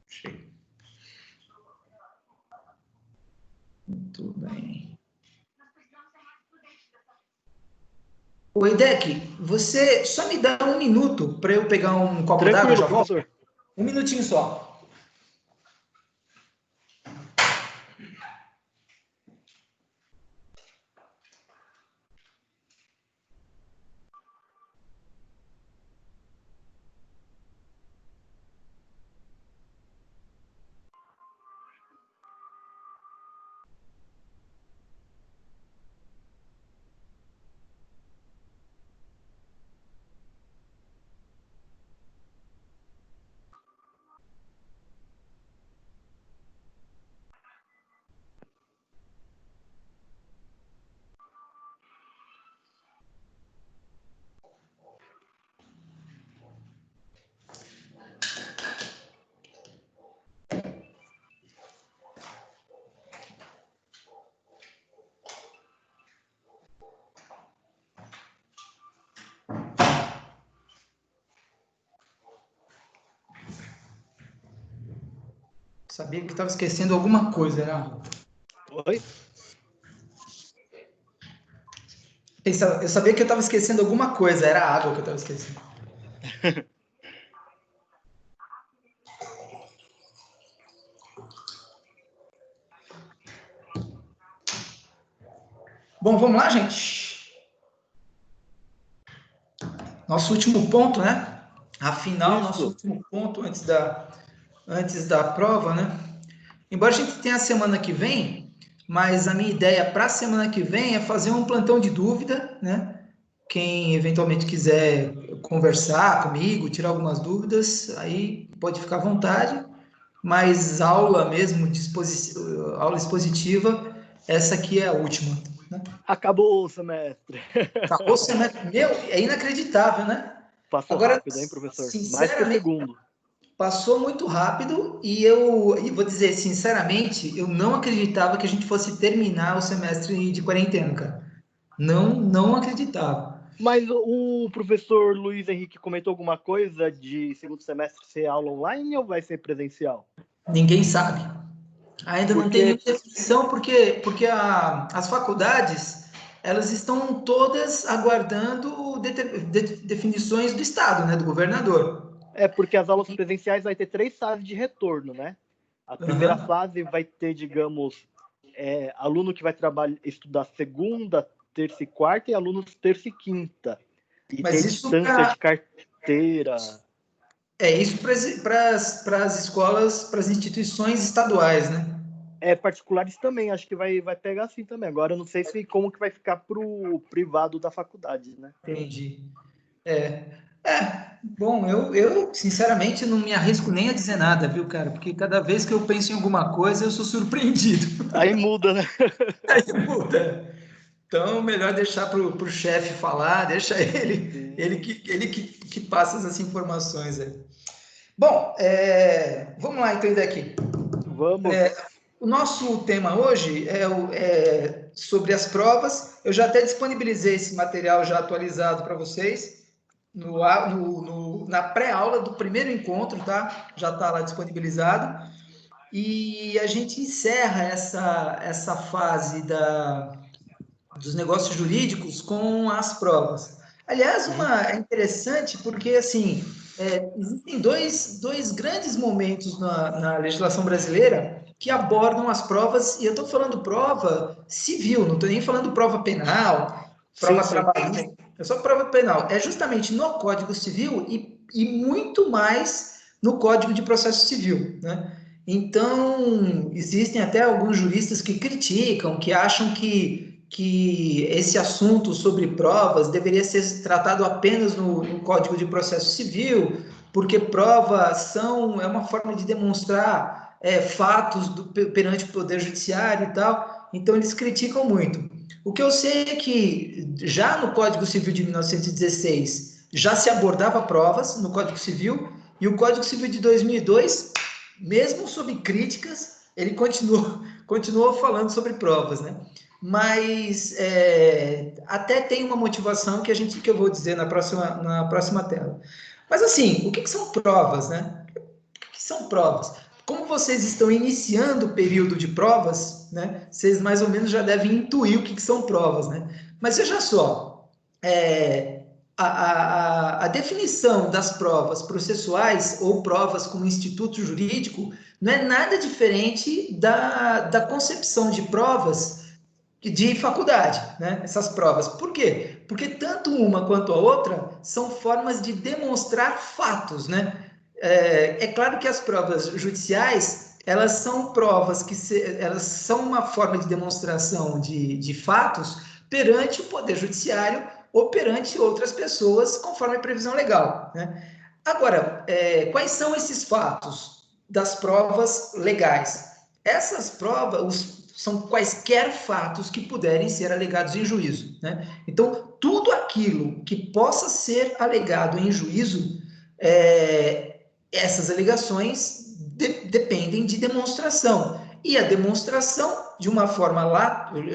Achei. Muito bem. Oi, Deck, você só me dá um minuto para eu pegar um copo d'água, já volto? Professor. Um minutinho só. Sabia que estava esquecendo alguma coisa, né? Oi? Eu sabia que eu estava esquecendo alguma coisa, era a água que eu estava esquecendo. Bom, vamos lá, gente. Nosso último ponto, né? Afinal, Isso. nosso último ponto antes da prova, né? Embora a gente tenha a semana que vem, mas a minha ideia para a semana que vem é fazer um plantão de dúvida, né? Quem eventualmente quiser conversar comigo, tirar algumas dúvidas, aí pode ficar à vontade. Mas aula mesmo, aula expositiva, essa aqui é a última. Né? Acabou o semestre. Acabou o semestre. Meu, é inacreditável, né? Passou Agora, rápido, hein, professor? Mais que o sinceramente, segundo. passou muito rápido e vou dizer, sinceramente, eu não acreditava que a gente fosse terminar o semestre de quarentena, cara. Não acreditava. Mas o professor Luiz Henrique comentou alguma coisa de segundo semestre ser aula online ou vai ser presencial? Ninguém sabe. Ainda não tem Porque nenhuma definição, porque as faculdades elas estão todas aguardando definições do Estado, né, do governador. porque as aulas presenciais vai ter 3 fases de retorno, né? A primeira Uhum. fase vai ter, digamos, aluno que vai estudar segunda, terça e quarta, e alunos terça e quinta. E Mas ter isso distância de carteira. isso para as escolas, para as instituições estaduais, né? Particulares também, acho que vai pegar assim também. Agora eu não sei se como que vai ficar pro privado da faculdade, né? Entendi. Bom, eu sinceramente não me arrisco nem a dizer nada, viu, cara? Porque cada vez que eu penso em alguma coisa, eu sou surpreendido. Aí muda, né? Aí muda. Então, melhor deixar para o chefe falar, deixa ele, Sim. ele que passa essas informações aí. Bom, vamos lá então daqui. Vamos. O nosso tema hoje é sobre as provas. Eu já até disponibilizei esse material já atualizado para vocês na pré-aula do primeiro encontro, tá? Já está lá disponibilizado. E a gente encerra essa fase dos negócios jurídicos com as provas. Aliás, é interessante porque, assim, existem dois grandes momentos na legislação brasileira que abordam as provas, e eu estou falando prova civil, não estou nem falando prova penal, Sim, prova sim. trabalhista, é só prova penal. É justamente no Código Civil e muito mais no Código de Processo Civil, né? Então, existem até alguns juristas que criticam, que acham que esse assunto sobre provas deveria ser tratado apenas no Código de Processo Civil, porque provas é uma forma de demonstrar fatos perante o Poder Judiciário e tal. Então, eles criticam muito. O que eu sei é que já no Código Civil de 1916 já se abordava provas no Código Civil, e o Código Civil de 2002, mesmo sob críticas, ele continuou falando sobre provas, né? Mas até tem uma motivação que eu vou dizer na próxima tela. Mas assim, o que são provas, né? O que são provas? Como vocês estão iniciando o período de provas, né, vocês mais ou menos já devem intuir o que são provas, né? Mas veja só, a definição das provas processuais ou provas como instituto jurídico não é nada diferente da concepção de provas de faculdade, né? Essas provas. Por quê? Porque tanto uma quanto a outra são formas de demonstrar fatos, né? É claro que as provas judiciais, elas são provas elas são uma forma de demonstração de fatos perante o Poder Judiciário ou perante outras pessoas, conforme a previsão legal, né? Agora, quais são esses fatos das provas legais? Essas provas são quaisquer fatos que puderem ser alegados em juízo, né? Então, tudo aquilo que possa ser alegado em juízo, essas alegações dependem de demonstração. E a demonstração, de uma forma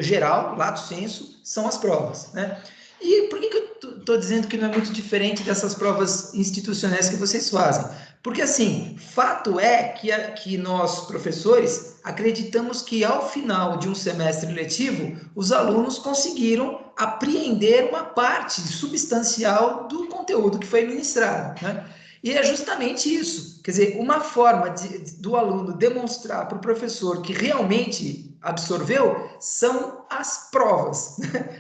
geral, lato sensu, são as provas, né? E por que eu estou dizendo que não é muito diferente dessas provas institucionais que vocês fazem? Porque, assim, fato é que nós, professores, acreditamos que, ao final de um semestre letivo, os alunos conseguiram apreender uma parte substancial do conteúdo que foi ministrado, né? E é justamente isso. Quer dizer, uma forma do aluno demonstrar para o professor que realmente absorveu são as provas.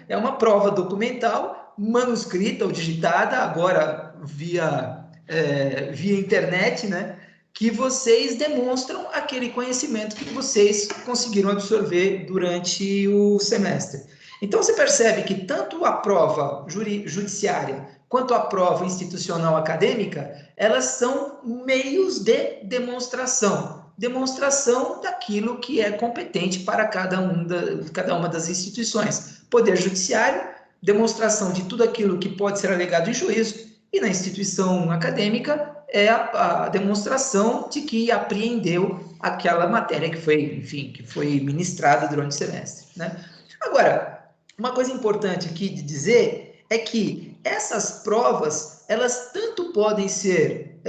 É uma prova documental, manuscrita ou digitada, agora via internet, né? Que vocês demonstram aquele conhecimento que vocês conseguiram absorver durante o semestre. Então, você percebe que tanto a prova judiciária quanto a prova institucional acadêmica, elas são meios de demonstração daquilo que é competente para cada uma das instituições. Poder Judiciário, demonstração de tudo aquilo que pode ser alegado em juízo, e na instituição acadêmica é a demonstração de que apreendeu aquela matéria que foi ministrada durante o semestre, né? Agora, uma coisa importante aqui de dizer é que essas provas, elas tanto podem ser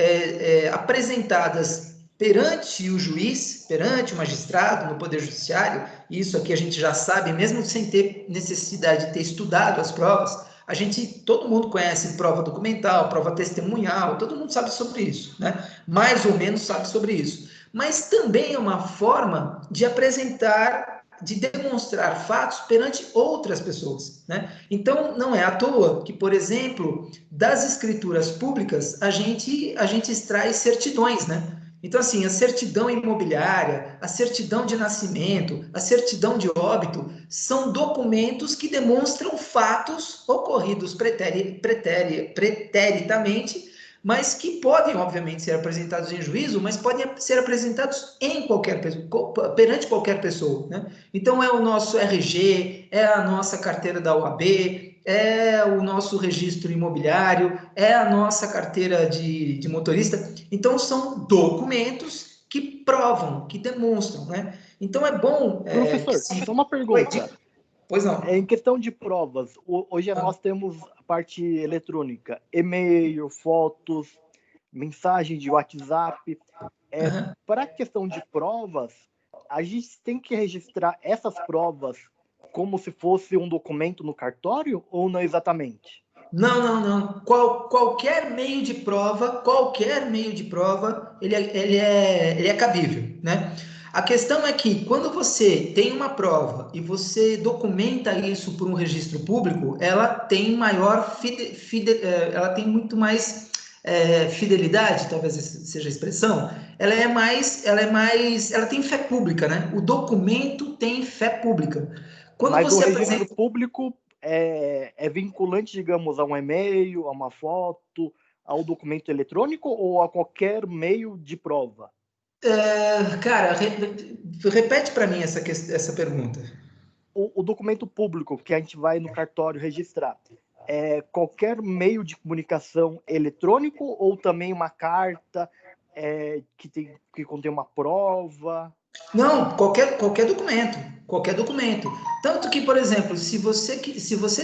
apresentadas perante o juiz, perante o magistrado, no Poder Judiciário, e isso aqui a gente já sabe, mesmo sem ter necessidade de ter estudado as provas, todo mundo conhece prova documental, prova testemunhal, todo mundo sabe sobre isso, né? Mais ou menos sabe sobre isso. Mas também é uma forma de apresentar, de demonstrar fatos perante outras pessoas, né? Então, não é à toa que, por exemplo, das escrituras públicas, a gente extrai certidões, né? Então, assim, a certidão imobiliária, a certidão de nascimento, a certidão de óbito, são documentos que demonstram fatos ocorridos preteritamente, mas que podem, obviamente, ser apresentados em juízo, mas podem ser apresentados perante qualquer pessoa, né? Então, é o nosso RG, é a nossa carteira da OAB, é o nosso registro imobiliário, é a nossa carteira de motorista. Então, são documentos que provam, que demonstram, né? Então, é bom... Professor, só uma pergunta. Pois não. Em questão de provas, hoje nós temos a parte eletrônica, e-mail, fotos, mensagem de WhatsApp. Para a questão de provas, a gente tem que registrar essas provas como se fosse um documento no cartório ou não exatamente? Não. Qualquer meio de prova, ele é cabível, né? A questão é que quando você tem uma prova e você documenta isso por um registro público, ela tem ela tem muito mais fidelidade, talvez seja a expressão. Ela tem fé pública, né? O documento tem fé pública. Quando Mas o você registro público é vinculante, digamos, a um e-mail, a uma foto, ao documento eletrônico ou a qualquer meio de prova? Cara, repete para mim essa pergunta. O documento público que a gente vai no cartório registrar é qualquer meio de comunicação eletrônico ou também uma carta que contém uma prova? Não, qualquer documento, qualquer documento. Tanto que, por exemplo, se você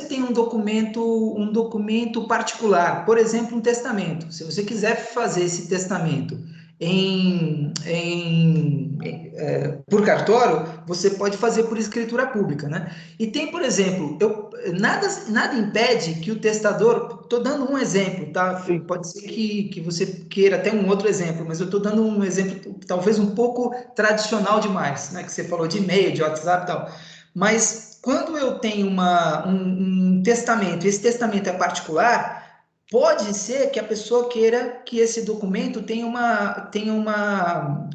tem um documento particular, por exemplo, um testamento, se você quiser fazer esse testamento por cartório, você pode fazer por escritura pública, né? E tem, por exemplo, nada impede que o testador, estou dando um exemplo, tá? Sim. Pode ser que você queira até um outro exemplo, mas eu estou dando um exemplo talvez um pouco tradicional demais, né? Que você falou de e-mail, de WhatsApp e tal. Mas quando eu tenho um testamento, esse testamento é particular, pode ser que a pessoa queira que esse documento tenha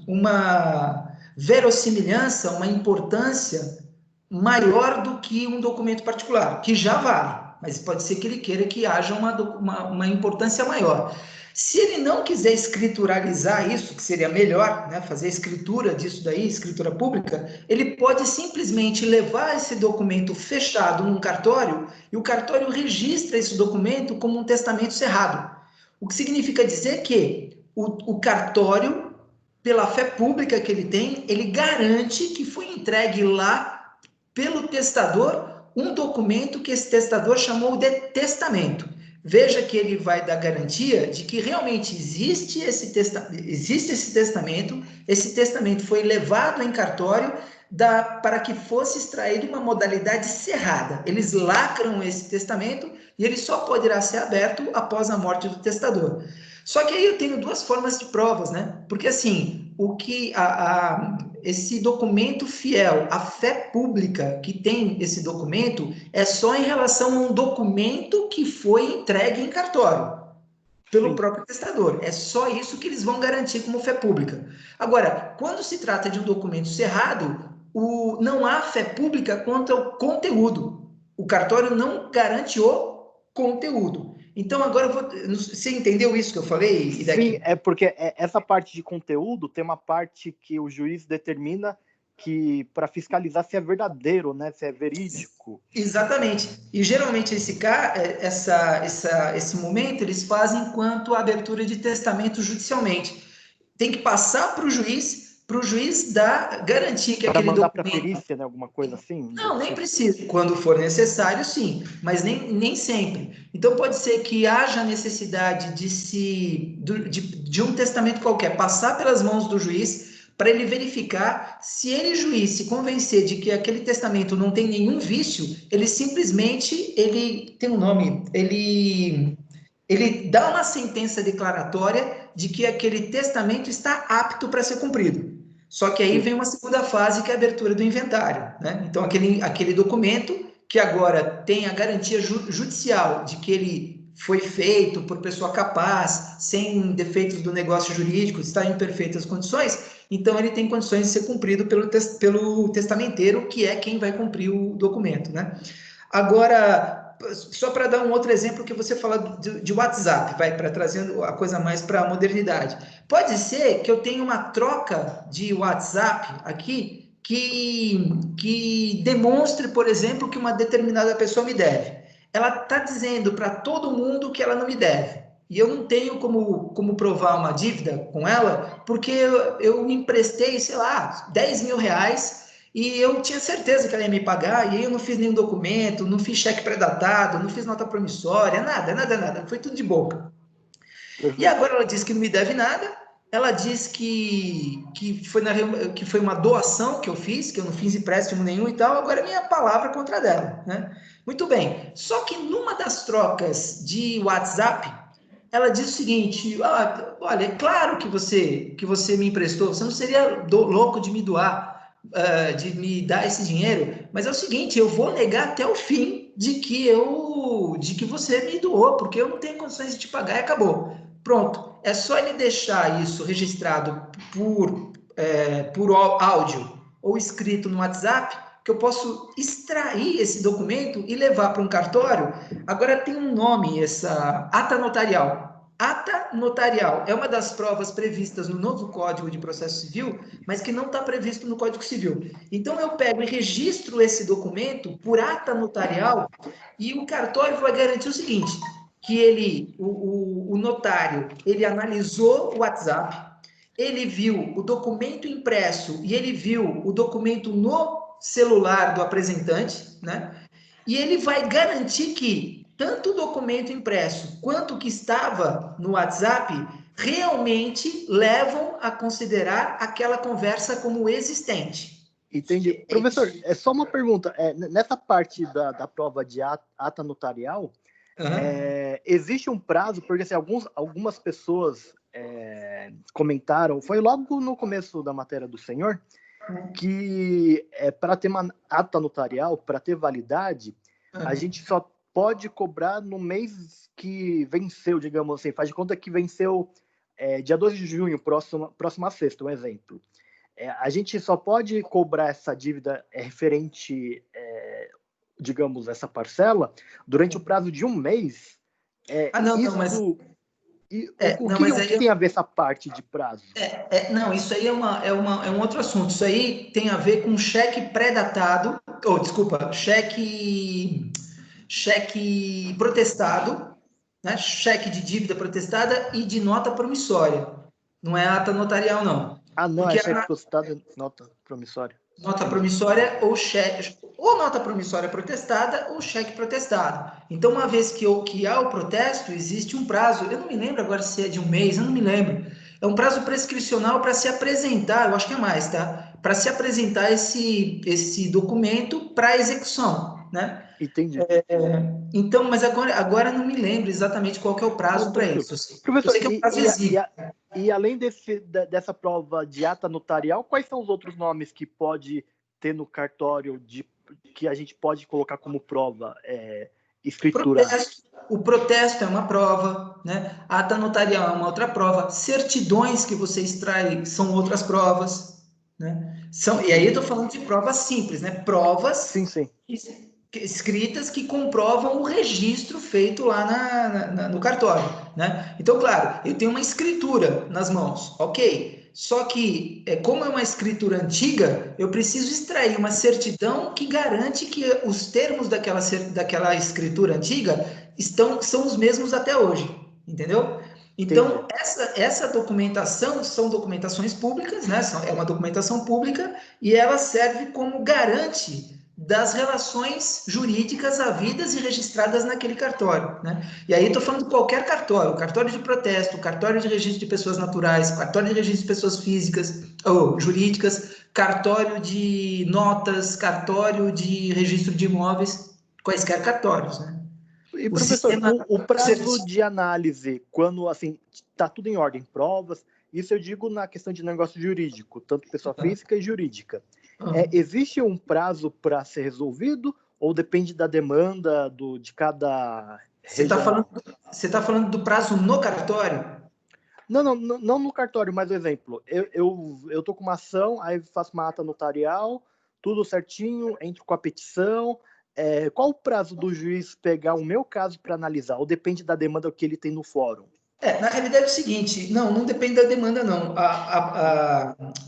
uma verossimilhança, uma importância maior do que um documento particular, que já vale, mas pode ser que ele queira que haja uma importância maior. Se ele não quiser escrituralizar isso, que seria melhor, né, fazer a escritura disso daí, escritura pública, ele pode simplesmente levar esse documento fechado num cartório e o cartório registra esse documento como um testamento cerrado. O que significa dizer que o cartório, pela fé pública que ele tem, ele garante que foi entregue lá pelo testador um documento que esse testador chamou de testamento. Veja que ele vai dar garantia de que realmente existe esse testamento, esse testamento foi levado em cartório para que fosse extraído uma modalidade cerrada. Eles lacram esse testamento e ele só poderá ser aberto após a morte do testador. Só que aí eu tenho duas formas de provas, né? Porque assim, esse documento fiel, a fé pública que tem esse documento, é só em relação a um documento que foi entregue em cartório pelo Sim. próprio testador. É só isso que eles vão garantir como fé pública. Agora, quando se trata de um documento cerrado, não há fé pública quanto ao conteúdo. O cartório não garante o conteúdo. Então, agora, você entendeu isso que eu falei, Sim, é porque essa parte de conteúdo tem uma parte que o juiz determina que para fiscalizar se é verdadeiro, né, se é verídico. Exatamente. E geralmente esse momento eles fazem enquanto abertura de testamento judicialmente. Tem que passar para o juiz dar, garantir que Para aquele mandar para documento. perícia, né, alguma coisa assim, do Não, nem tipo. precisa. Quando for necessário, sim, mas nem sempre. Então pode ser que haja necessidade de um testamento qualquer passar pelas mãos do juiz para ele verificar se ele, juiz, se convencer de que aquele testamento não tem nenhum vício, ele simplesmente, ele tem um nome, ele dá uma sentença declaratória de que aquele testamento está apto para ser cumprido. Só que aí Sim. vem uma segunda fase, que é a abertura do inventário, né? Então, aquele documento que agora tem a garantia judicial de que ele foi feito por pessoa capaz, sem defeitos do negócio jurídico, está em perfeitas condições, então ele tem condições de ser cumprido pelo testamenteiro, que é quem vai cumprir o documento, né? Agora, só para dar um outro exemplo que você fala de WhatsApp, vai para trazendo a coisa mais para a modernidade. Pode ser que eu tenha uma troca de WhatsApp aqui que demonstre, por exemplo, que uma determinada pessoa me deve. Ela está dizendo para todo mundo que ela não me deve. E eu não tenho como provar uma dívida com ela, porque eu emprestei, sei lá, 10 mil reais e eu tinha certeza que ela ia me pagar, e aí eu não fiz nenhum documento, não fiz cheque pré-datado, não fiz nota promissória, nada, foi tudo de boca. E Perfeito. agora ela diz que não me deve nada, ela diz que foi uma doação que eu fiz, que eu não fiz empréstimo nenhum e tal, agora é minha palavra contra dela, né? Muito bem, só que numa das trocas de WhatsApp, ela diz o seguinte: olha, é claro que você me emprestou, você não seria louco de me doar, de me dar esse dinheiro, mas é o seguinte, eu vou negar até o fim de que você me doou, porque eu não tenho condições de te pagar e acabou. Pronto, é só ele deixar isso registrado por áudio ou escrito no WhatsApp, que eu posso extrair esse documento e levar para um cartório. Agora tem um nome, essa ata notarial. Ata notarial é uma das provas previstas no novo Código de Processo Civil, mas que não está previsto no Código Civil. Então eu pego e registro esse documento por ata notarial e o cartório vai garantir o seguinte: que o notário, ele analisou o WhatsApp, ele viu o documento impresso e ele viu o documento no celular do apresentante, né? E ele vai garantir que tanto o documento impresso quanto o que estava no WhatsApp realmente levam a considerar aquela conversa como existente. Entendi. Professor, é só uma pergunta. Nessa parte da prova de ata notarial, existe um prazo, porque assim, algumas pessoas comentaram, foi logo no começo da matéria do senhor, que para ter uma ata notarial, para ter validade, a gente só pode cobrar no mês que venceu, digamos assim. Faz de conta que venceu dia 12 de junho, próxima sexta, um exemplo. A gente só pode cobrar essa dívida referente, digamos, essa parcela, durante o prazo de um mês. O que tem a ver essa parte de prazo? Não, isso aí é um outro assunto. Isso aí tem a ver com cheque pré-datado, cheque protestado, né? Cheque de dívida protestada e de nota promissória. Não é ata notarial, não. Não, é cheque protestado e nota promissória. Nota promissória ou cheque, ou nota promissória protestada ou cheque protestado. Então, uma vez que há o protesto, existe um prazo, eu não me lembro agora se é de um mês, eu não me lembro. É um prazo prescricional para se apresentar, eu acho que é mais, tá? Para se apresentar esse documento para execução, né? Entendi. Então, mas agora não me lembro exatamente qual que é o prazo para isso. Professor, eu sei que é um prazo e além dessa prova de ata notarial, quais são os outros nomes que pode ter no cartório que a gente pode colocar como prova escritura? O protesto é uma prova, né? A ata notarial é uma outra prova. Certidões que você extrai são outras provas, né? E aí eu estou falando de provas simples, né? Provas sim. Escritas que comprovam o registro feito lá no cartório, né? Então, claro, eu tenho uma escritura nas mãos, ok. Só que, como é uma escritura antiga, eu preciso extrair uma certidão que garante que os termos daquela escritura antiga são os mesmos até hoje, entendeu? Então, essa documentação são documentações públicas, né? É uma documentação pública e ela serve como garante das relações jurídicas havidas e registradas naquele cartório, né? E aí estou falando de qualquer cartório, cartório de protesto, cartório de registro de pessoas naturais, cartório de registro de pessoas físicas ou jurídicas, cartório de notas, cartório de registro de imóveis, quaisquer cartórios, né? E, professor, o prazo de análise, quando assim está tudo em ordem, provas, isso eu digo na questão de negócio jurídico, tanto pessoa física e jurídica. Existe um prazo para ser resolvido ou depende da demanda de cada regional? Você está falando do prazo no cartório? Não no cartório, mas exemplo, eu tô com uma ação, aí faço uma ata notarial, tudo certinho, entro com a petição. Qual o prazo do juiz pegar o meu caso para analisar? Ou depende da demanda que ele tem no fórum? Na realidade é o seguinte, não depende da demanda, não.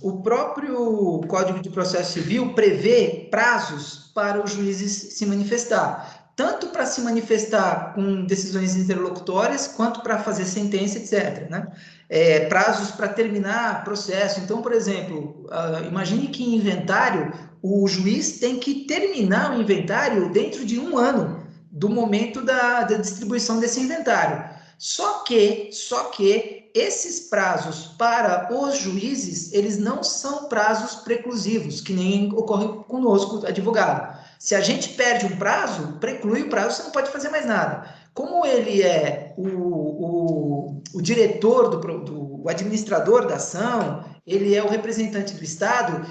O próprio Código de Processo Civil prevê prazos para os juízes se manifestar, tanto para se manifestar com decisões interlocutórias, quanto para fazer sentença, etc., né? Prazos para terminar processo. Então, por exemplo, imagine que em inventário, o juiz tem que terminar o inventário dentro de 1 ano do momento da distribuição desse inventário. Só que esses prazos para os juízes, eles não são prazos preclusivos, que nem ocorre conosco, advogado. Se a gente perde um prazo, preclui o prazo, você não pode fazer mais nada. Como ele é o diretor, o administrador da ação, ele é o representante do Estado,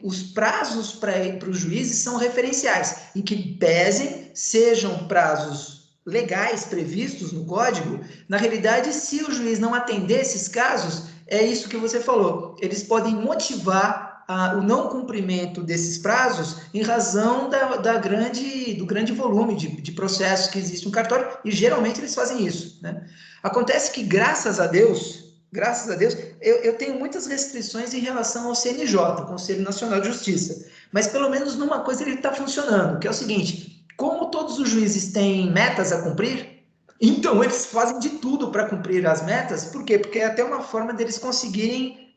os prazos para os juízes são referenciais, em que pesem, sejam prazos legais previstos no código. Na realidade, se o juiz não atender esses casos, é isso que você falou, eles podem motivar o não cumprimento desses prazos em razão do grande volume de processos que existe no cartório, e geralmente eles fazem isso, né? Acontece que, graças a Deus, eu tenho muitas restrições em relação ao CNJ, Conselho Nacional de Justiça, mas pelo menos numa coisa ele está funcionando, que é o seguinte: como todos os juízes têm metas a cumprir, então eles fazem de tudo para cumprir as metas. Por quê? Porque é até uma forma deles conseguirem...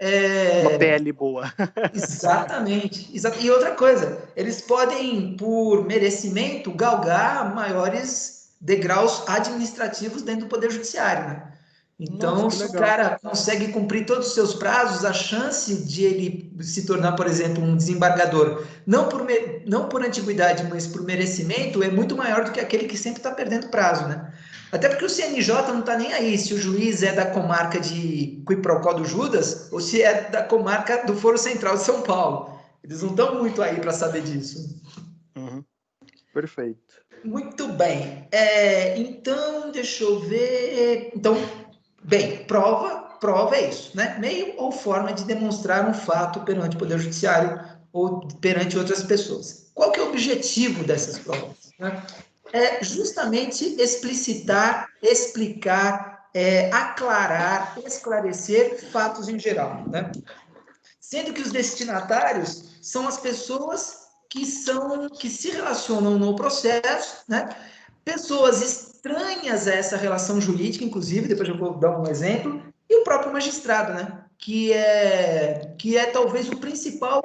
uma PL boa. Exatamente. E outra coisa, eles podem, por merecimento, galgar maiores degraus administrativos dentro do Poder Judiciário, né? Então, Nossa, se o legal. cara consegue cumprir todos os seus prazos, a chance de ele se tornar, por exemplo, um desembargador, não por antiguidade, mas por merecimento, é muito maior do que aquele que sempre está perdendo prazo, né? Até porque o CNJ não está nem aí se o juiz é da comarca de Quiprocó do Judas ou se é da comarca do Foro Central de São Paulo. Eles não estão muito aí para saber disso. Uhum. Perfeito. Muito bem. Então, deixa eu ver. Então, bem, prova é isso, né? Meio ou forma de demonstrar um fato perante o Poder Judiciário ou perante outras pessoas. Qual que é o objetivo dessas provas? Né? É justamente explicitar, explicar, aclarar, esclarecer fatos em geral, né? Sendo que os destinatários são as pessoas que se relacionam no processo, né? Pessoas estranhas a essa relação jurídica, inclusive, depois eu vou dar um exemplo, e o próprio magistrado, né? Que é talvez o principal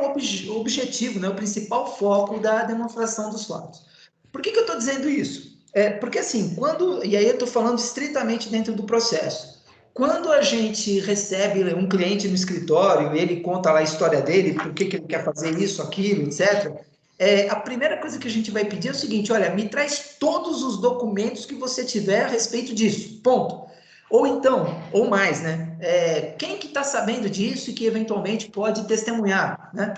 objetivo, né? O principal foco da demonstração dos fatos. Por que eu estou dizendo isso? Porque assim, e aí eu estou falando estritamente dentro do processo. Quando a gente recebe um cliente no escritório e ele conta lá a história dele, por que ele quer fazer isso, aquilo, etc., a primeira coisa que a gente vai pedir é o seguinte: olha, me traz todos os documentos que você tiver a respeito disso, ponto. Ou então, ou mais, né? Quem que está sabendo disso e que eventualmente pode testemunhar, né?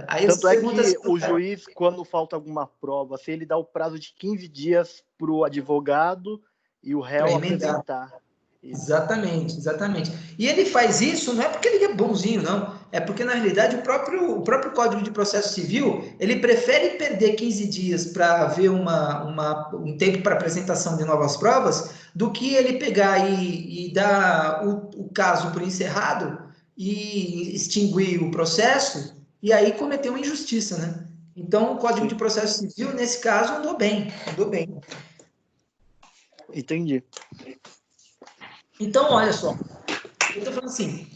Aí Tanto você é pergunta que assim, o juiz, quando falta alguma prova, se ele dá o prazo de 15 dias para o advogado e o para réu emendar. apresentar. Isso. Exatamente, exatamente. E ele faz isso não é porque ele é bonzinho, não. É porque, na realidade, o próprio Código de Processo Civil, ele prefere perder 15 dias para ver um tempo para apresentação de novas provas, do que ele pegar e dar o caso por encerrado e extinguir o processo e aí cometer uma injustiça, né? Então, o Código de Sim, Processo Civil, nesse caso, andou bem, andou bem. entendi. Então, olha só, eu estou falando assim,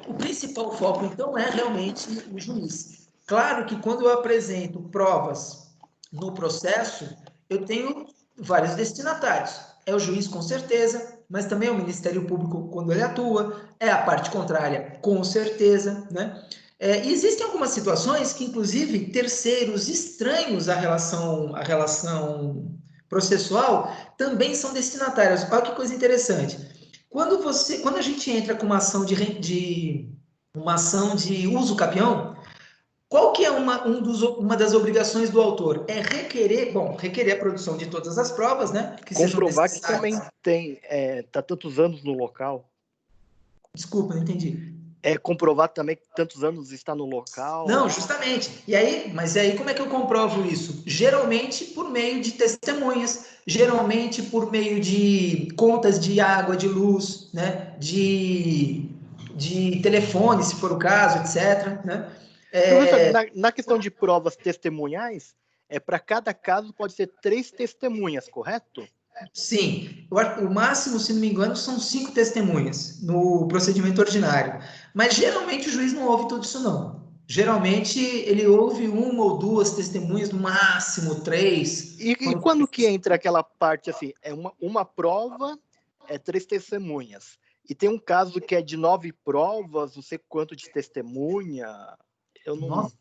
o principal foco, então, é realmente o juiz. Claro que quando eu apresento provas no processo, eu tenho vários destinatários. É o juiz, com certeza, mas também é o Ministério Público quando ele atua, é a parte contrária, com certeza, né? E existem algumas situações que, inclusive, terceiros estranhos à relação processual também são destinatários. Olha que coisa interessante. Quando a gente entra com uma ação de uso capião, qual que é uma das obrigações do autor? É requerer a produção de todas as provas, né, que sejam Comprovar que também necessárias. tá tantos anos no local. Desculpa, não entendi. É comprovar também que tantos anos está no local. Não, justamente. Mas aí como é que eu comprovo isso? Geralmente por meio de testemunhas, geralmente por meio de contas de água, de luz, né? De telefone, se for o caso, etc. Né? Professor, na questão de provas testemunhais, para cada caso pode ser 3 testemunhas, correto? Sim, o máximo, se não me engano, são 5 testemunhas no procedimento ordinário. Mas geralmente o juiz não ouve tudo isso, não. Geralmente ele ouve uma ou duas testemunhas, no máximo 3. E quando que entra aquela parte assim, uma prova, 3 testemunhas. E tem um caso que é de 9 provas, não sei quanto de testemunha. Eu não, Nossa,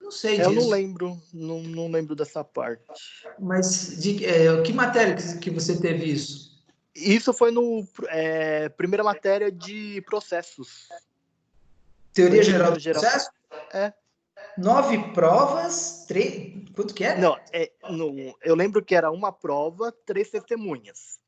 não sei eu não disso. lembro, não lembro dessa parte. Mas que matéria que você teve isso? Isso foi no primeira matéria de processos. Foi Teoria em geral primeiro do geral. processo? É. 9 provas, 3. Quanto que é? Não, eu lembro que era uma prova, 3 testemunhas.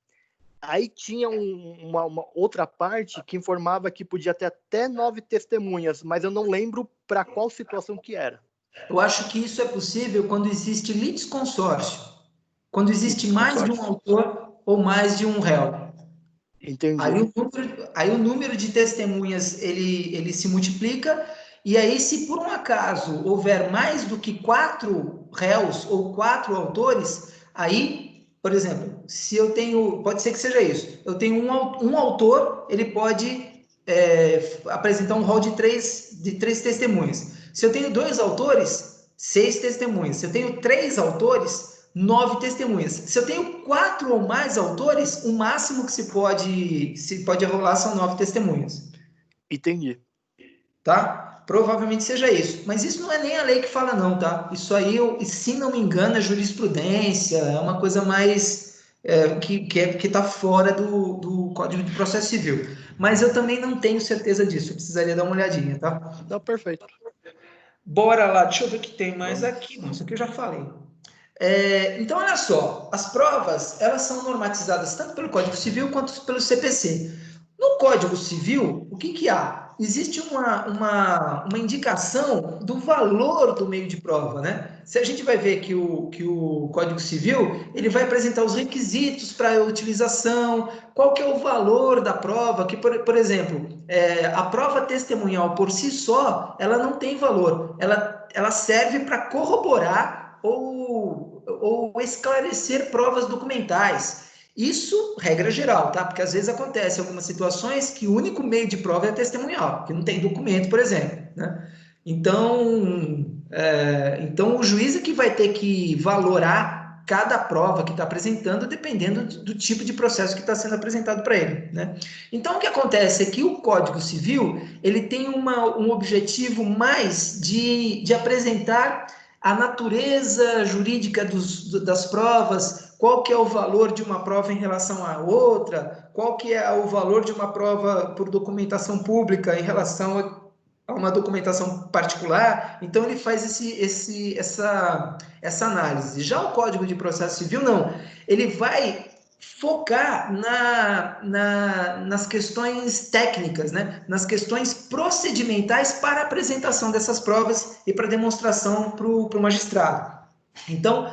Aí tinha uma outra parte que informava que podia ter até 9 testemunhas, mas eu não lembro para qual situação que era. Eu acho que isso é possível quando existe litisconsórcio. Quando existe mais de um Litisconsórcio. autor ou mais de um réu. Entendi. Aí o número de testemunhas ele se multiplica, e aí, se por um acaso houver mais do que 4 réus ou 4 autores, aí, por exemplo, se eu tenho, pode ser que seja isso, eu tenho um autor, ele pode apresentar um rol de três testemunhas. Se eu tenho 2 autores, 6 testemunhas. Se eu tenho 3 autores, 9 testemunhas. Se eu tenho 4 ou mais autores, o máximo que se pode rolar são 9 testemunhas. Entendi. Tá? Provavelmente seja isso. Mas isso não é nem a lei que fala, não, tá? Isso aí, se não me engano, é jurisprudência, é uma coisa mais que está fora do Código de Processo Civil. Mas eu também não tenho certeza disso, eu precisaria dar uma olhadinha, tá? Não, perfeito. Bora lá, deixa eu ver o que tem mais Vamos. aqui. Não, isso aqui eu já falei. Então, olha só, as provas, elas são normatizadas tanto pelo Código Civil quanto pelo CPC. No Código Civil, o que que há? Existe uma indicação do valor do meio de prova, né? Se a gente vai ver que o Código Civil, ele vai apresentar os requisitos para a utilização, qual que é o valor da prova, que, por exemplo, a prova testemunhal por si só, ela não tem valor, ela serve para corroborar ou esclarecer provas documentais. Isso, regra geral, tá? Porque às vezes acontece algumas situações que o único meio de prova é testemunhal, que não tem documento, por exemplo, né? Então o juiz é que vai ter que valorar cada prova que está apresentando, dependendo do tipo de processo que está sendo apresentado para ele, né? Então, o que acontece é que o Código Civil, ele tem um objetivo mais de apresentar a natureza jurídica das provas, qual que é o valor de uma prova em relação à outra, qual que é o valor de uma prova por documentação pública em relação a uma documentação particular. Então, ele faz essa análise. Já o Código de Processo Civil, não. Ele vai focar nas questões técnicas, né? Nas questões procedimentais para a apresentação dessas provas e para demonstração para o magistrado. Então,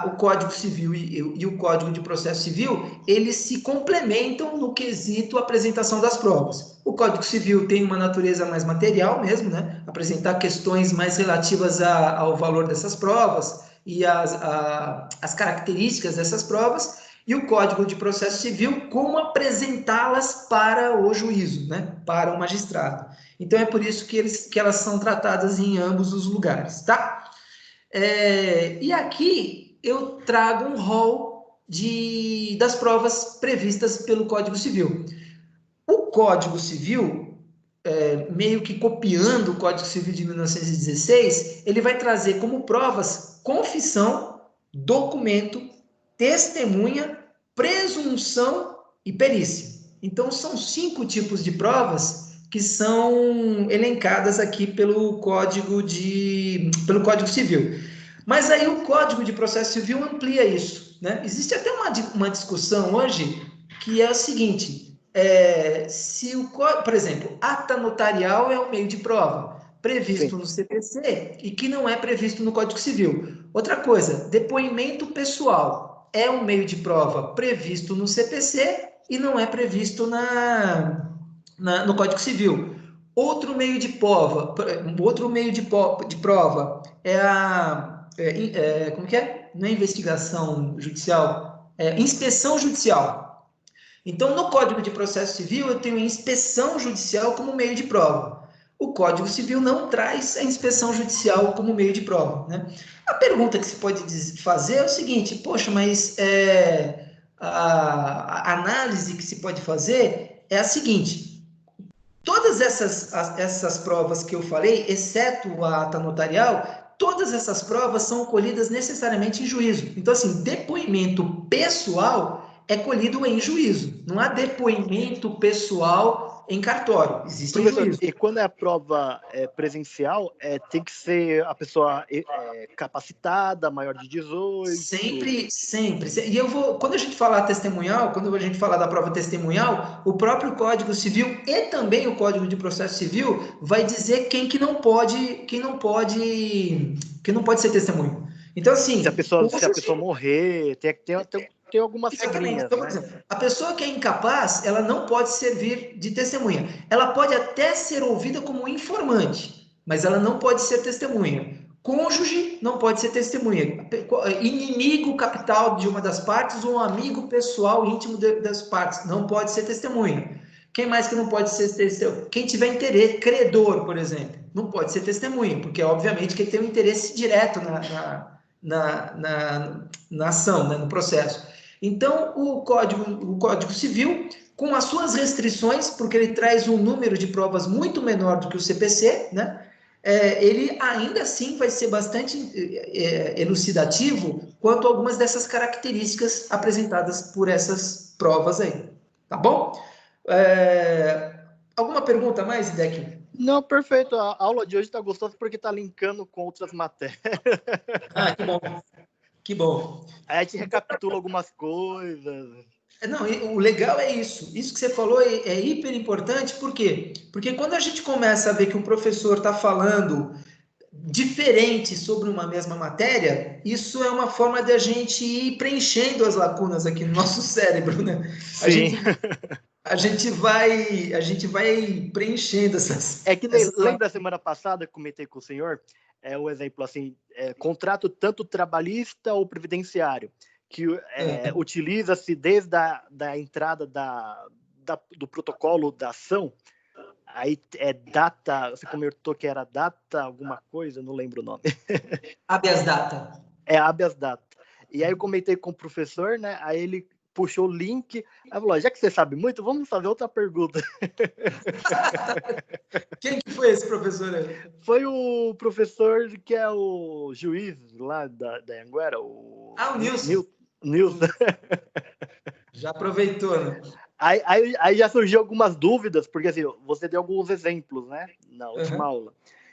o Código Civil e o Código de Processo Civil, eles se complementam no quesito apresentação das provas. O Código Civil tem uma natureza mais material mesmo, né? Apresentar questões mais relativas ao valor dessas provas e as características dessas provas, e o Código de Processo Civil, como apresentá-las para o juízo, né? Para o magistrado. Então, é por isso que elas são tratadas em ambos os lugares, tá? E aqui eu trago um rol das provas previstas pelo Código Civil. O Código Civil, meio que copiando o Código Civil de 1916, ele vai trazer como provas confissão, documento, testemunha, presunção e perícia. Então, são 5 tipos de provas que são elencadas aqui pelo Código Civil. Mas aí o Código de Processo Civil amplia isso, né? Existe até uma discussão hoje que é o seguinte: por exemplo, ata notarial é um meio de prova previsto no CPC e que não é previsto no Código Civil. Outra coisa, depoimento pessoal é um meio de prova previsto no CPC e não é previsto no Código Civil. Outro meio de prova como que é? Não é investigação judicial, inspeção judicial. Então, no Código de Processo Civil, eu tenho inspeção judicial como meio de prova. O Código Civil não traz a inspeção judicial como meio de prova, né? A pergunta que se pode fazer é o seguinte: poxa, mas a análise que se pode fazer é a seguinte: todas essas provas que eu falei, exceto a ata notarial, todas essas provas são colhidas necessariamente em juízo. Então, assim, depoimento pessoal é colhido em juízo. Não há depoimento pessoal em cartório. Existe em Professor, juízo. e quando é a prova presencial, tem que ser a pessoa capacitada, maior de 18? Sempre. E quando a gente falar testemunhal, quando a gente falar da prova testemunhal, o próprio Código Civil e também o Código de Processo Civil vai dizer quem não pode ser testemunho. Então, assim, Se a pessoa morrer, tem algumas exatamente. regrinhas, Então, por né? exemplo, a pessoa que é incapaz, ela não pode servir de testemunha. Ela pode até ser ouvida como informante, mas ela não pode ser testemunha. Cônjuge não pode ser testemunha. Inimigo capital de uma das partes ou um amigo pessoal íntimo das partes não pode ser testemunha. Quem mais que não pode ser testemunha? Quem tiver interesse, credor, por exemplo, não pode ser testemunha, porque obviamente que ele tem um interesse direto na ação, né, no processo. Então, o Código Civil, com as suas restrições, porque ele traz um número de provas muito menor do que o CPC, né? Ele ainda assim vai ser bastante elucidativo quanto a algumas dessas características apresentadas por essas provas aí, tá bom? Alguma pergunta a mais, Deck? Não, perfeito. A aula de hoje está gostosa porque está linkando com outras matérias. Ah, que bom. Que bom. Aí a gente recapitula algumas coisas. Não, o legal é isso. Isso que você falou é hiper importante, por quê? Porque quando a gente começa a ver que um professor está falando diferente sobre uma mesma matéria, isso é uma forma de a gente ir preenchendo as lacunas aqui no nosso cérebro, né? Sim. A gente vai preenchendo essas. É que lembra a semana passada que comentei com o senhor, o exemplo assim, contrato tanto trabalhista ou previdenciário, que utiliza-se desde a entrada do protocolo da ação, aí data, você comentou que era data alguma coisa, não lembro o nome. Habeas data. Habeas data. E aí eu comentei com o professor, né? Aí ele puxou o link, aí falou, já que você sabe muito, vamos fazer outra pergunta. Quem que foi esse professor aí? Foi o professor que é o juiz lá da Anguera, o Nilson. Nilson. Já aproveitou, né? Aí já surgiu algumas dúvidas, porque assim, você deu alguns exemplos, né, na última aula.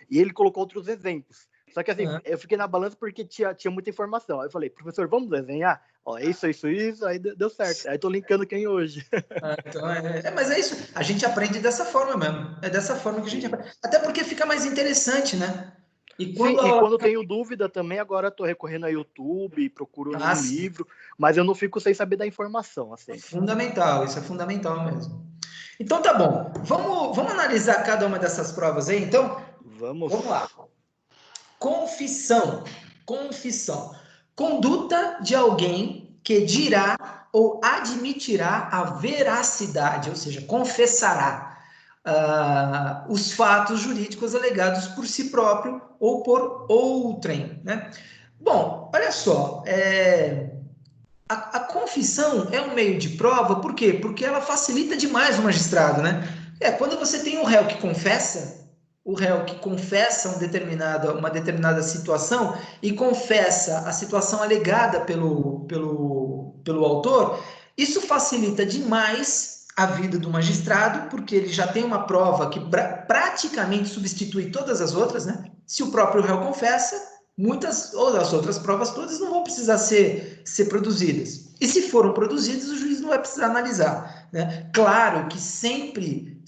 E ele colocou outros exemplos. Só que assim, eu fiquei na balança porque tinha muita informação. Aí eu falei, professor, vamos desenhar? Ó, isso, aí deu certo. Aí tô linkando quem hoje. Então, mas é isso, a gente aprende dessa forma mesmo. É dessa forma que a gente aprende. Até porque fica mais interessante, né? E quando eu tenho dúvida também, agora estou recorrendo a YouTube, procuro um livro, mas eu não fico sem saber da informação. Assim. Fundamental, isso é fundamental mesmo. Então tá bom, vamos analisar cada uma dessas provas aí, então? Vamos lá. Confissão. Conduta de alguém que dirá ou admitirá a veracidade, ou seja, confessará os fatos jurídicos alegados por si próprio ou por outrem, né? Bom, olha só, a confissão é um meio de prova, por quê? Porque ela facilita demais o magistrado, né? Quando você tem um réu que confessa, uma determinada situação e confessa a situação alegada pelo autor, isso facilita demais a vida do magistrado, porque ele já tem uma prova que praticamente substitui todas as outras, né? Se o próprio réu confessa, muitas ou as outras provas todas não vão precisar ser produzidas. E se foram produzidas, o juiz não vai precisar analisar. Né? Claro que sempre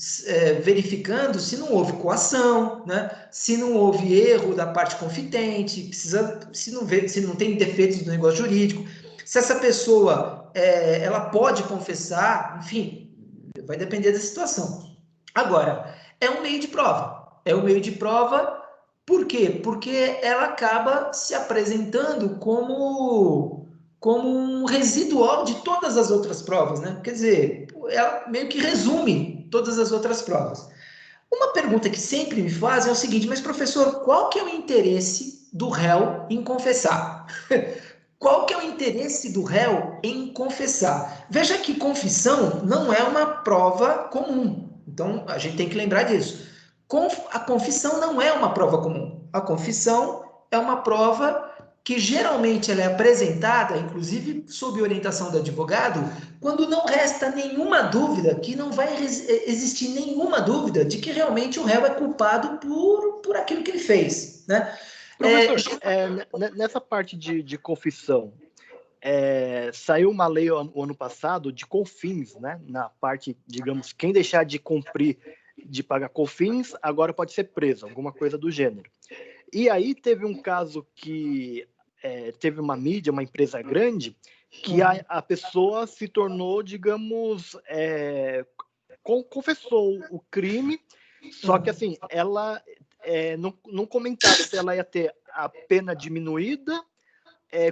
verificando se não houve coação, né? Se não houve erro da parte confitente, se não tem defeitos do negócio jurídico, se essa pessoa ela pode confessar, enfim, vai depender da situação. Agora, é um meio de prova. Por quê? Porque ela acaba se apresentando como um residual de todas as outras provas, né? Quer dizer, ela meio que resume todas as outras provas. Uma pergunta que sempre me fazem é o seguinte, mas professor, qual que é o interesse do réu em confessar? Qual que é o interesse do réu em confessar? Veja que confissão não é uma prova comum. Então, a gente tem que lembrar disso. A confissão não é uma prova comum. A confissão é uma prova que geralmente ela é apresentada, inclusive sob orientação do advogado, quando não resta nenhuma dúvida, que não vai existir nenhuma dúvida de que realmente o réu é culpado por aquilo que ele fez, né? Professor, nessa parte de confissão, saiu uma lei o ano passado de COFINS, né? Na parte, digamos, quem deixar de cumprir, de pagar COFINS, agora pode ser preso, alguma coisa do gênero. E aí teve um caso que teve uma mídia, uma empresa grande, que a pessoa se tornou, digamos, confessou o crime, só que assim, ela não comentava se ela ia ter a pena diminuída.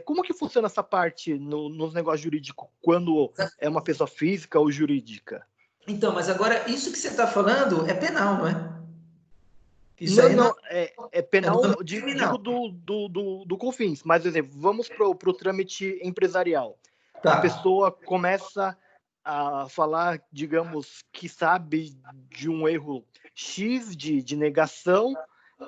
Como que funciona essa parte nos negócios jurídicos, quando é uma pessoa física ou jurídica? Então, mas agora, isso que você está falando é penal, não é? Isso não, é penal, criminal. digo do COFINS, mas, por exemplo, vamos para o trâmite empresarial. Tá. A pessoa começa a falar, digamos, que sabe de um erro X de negação,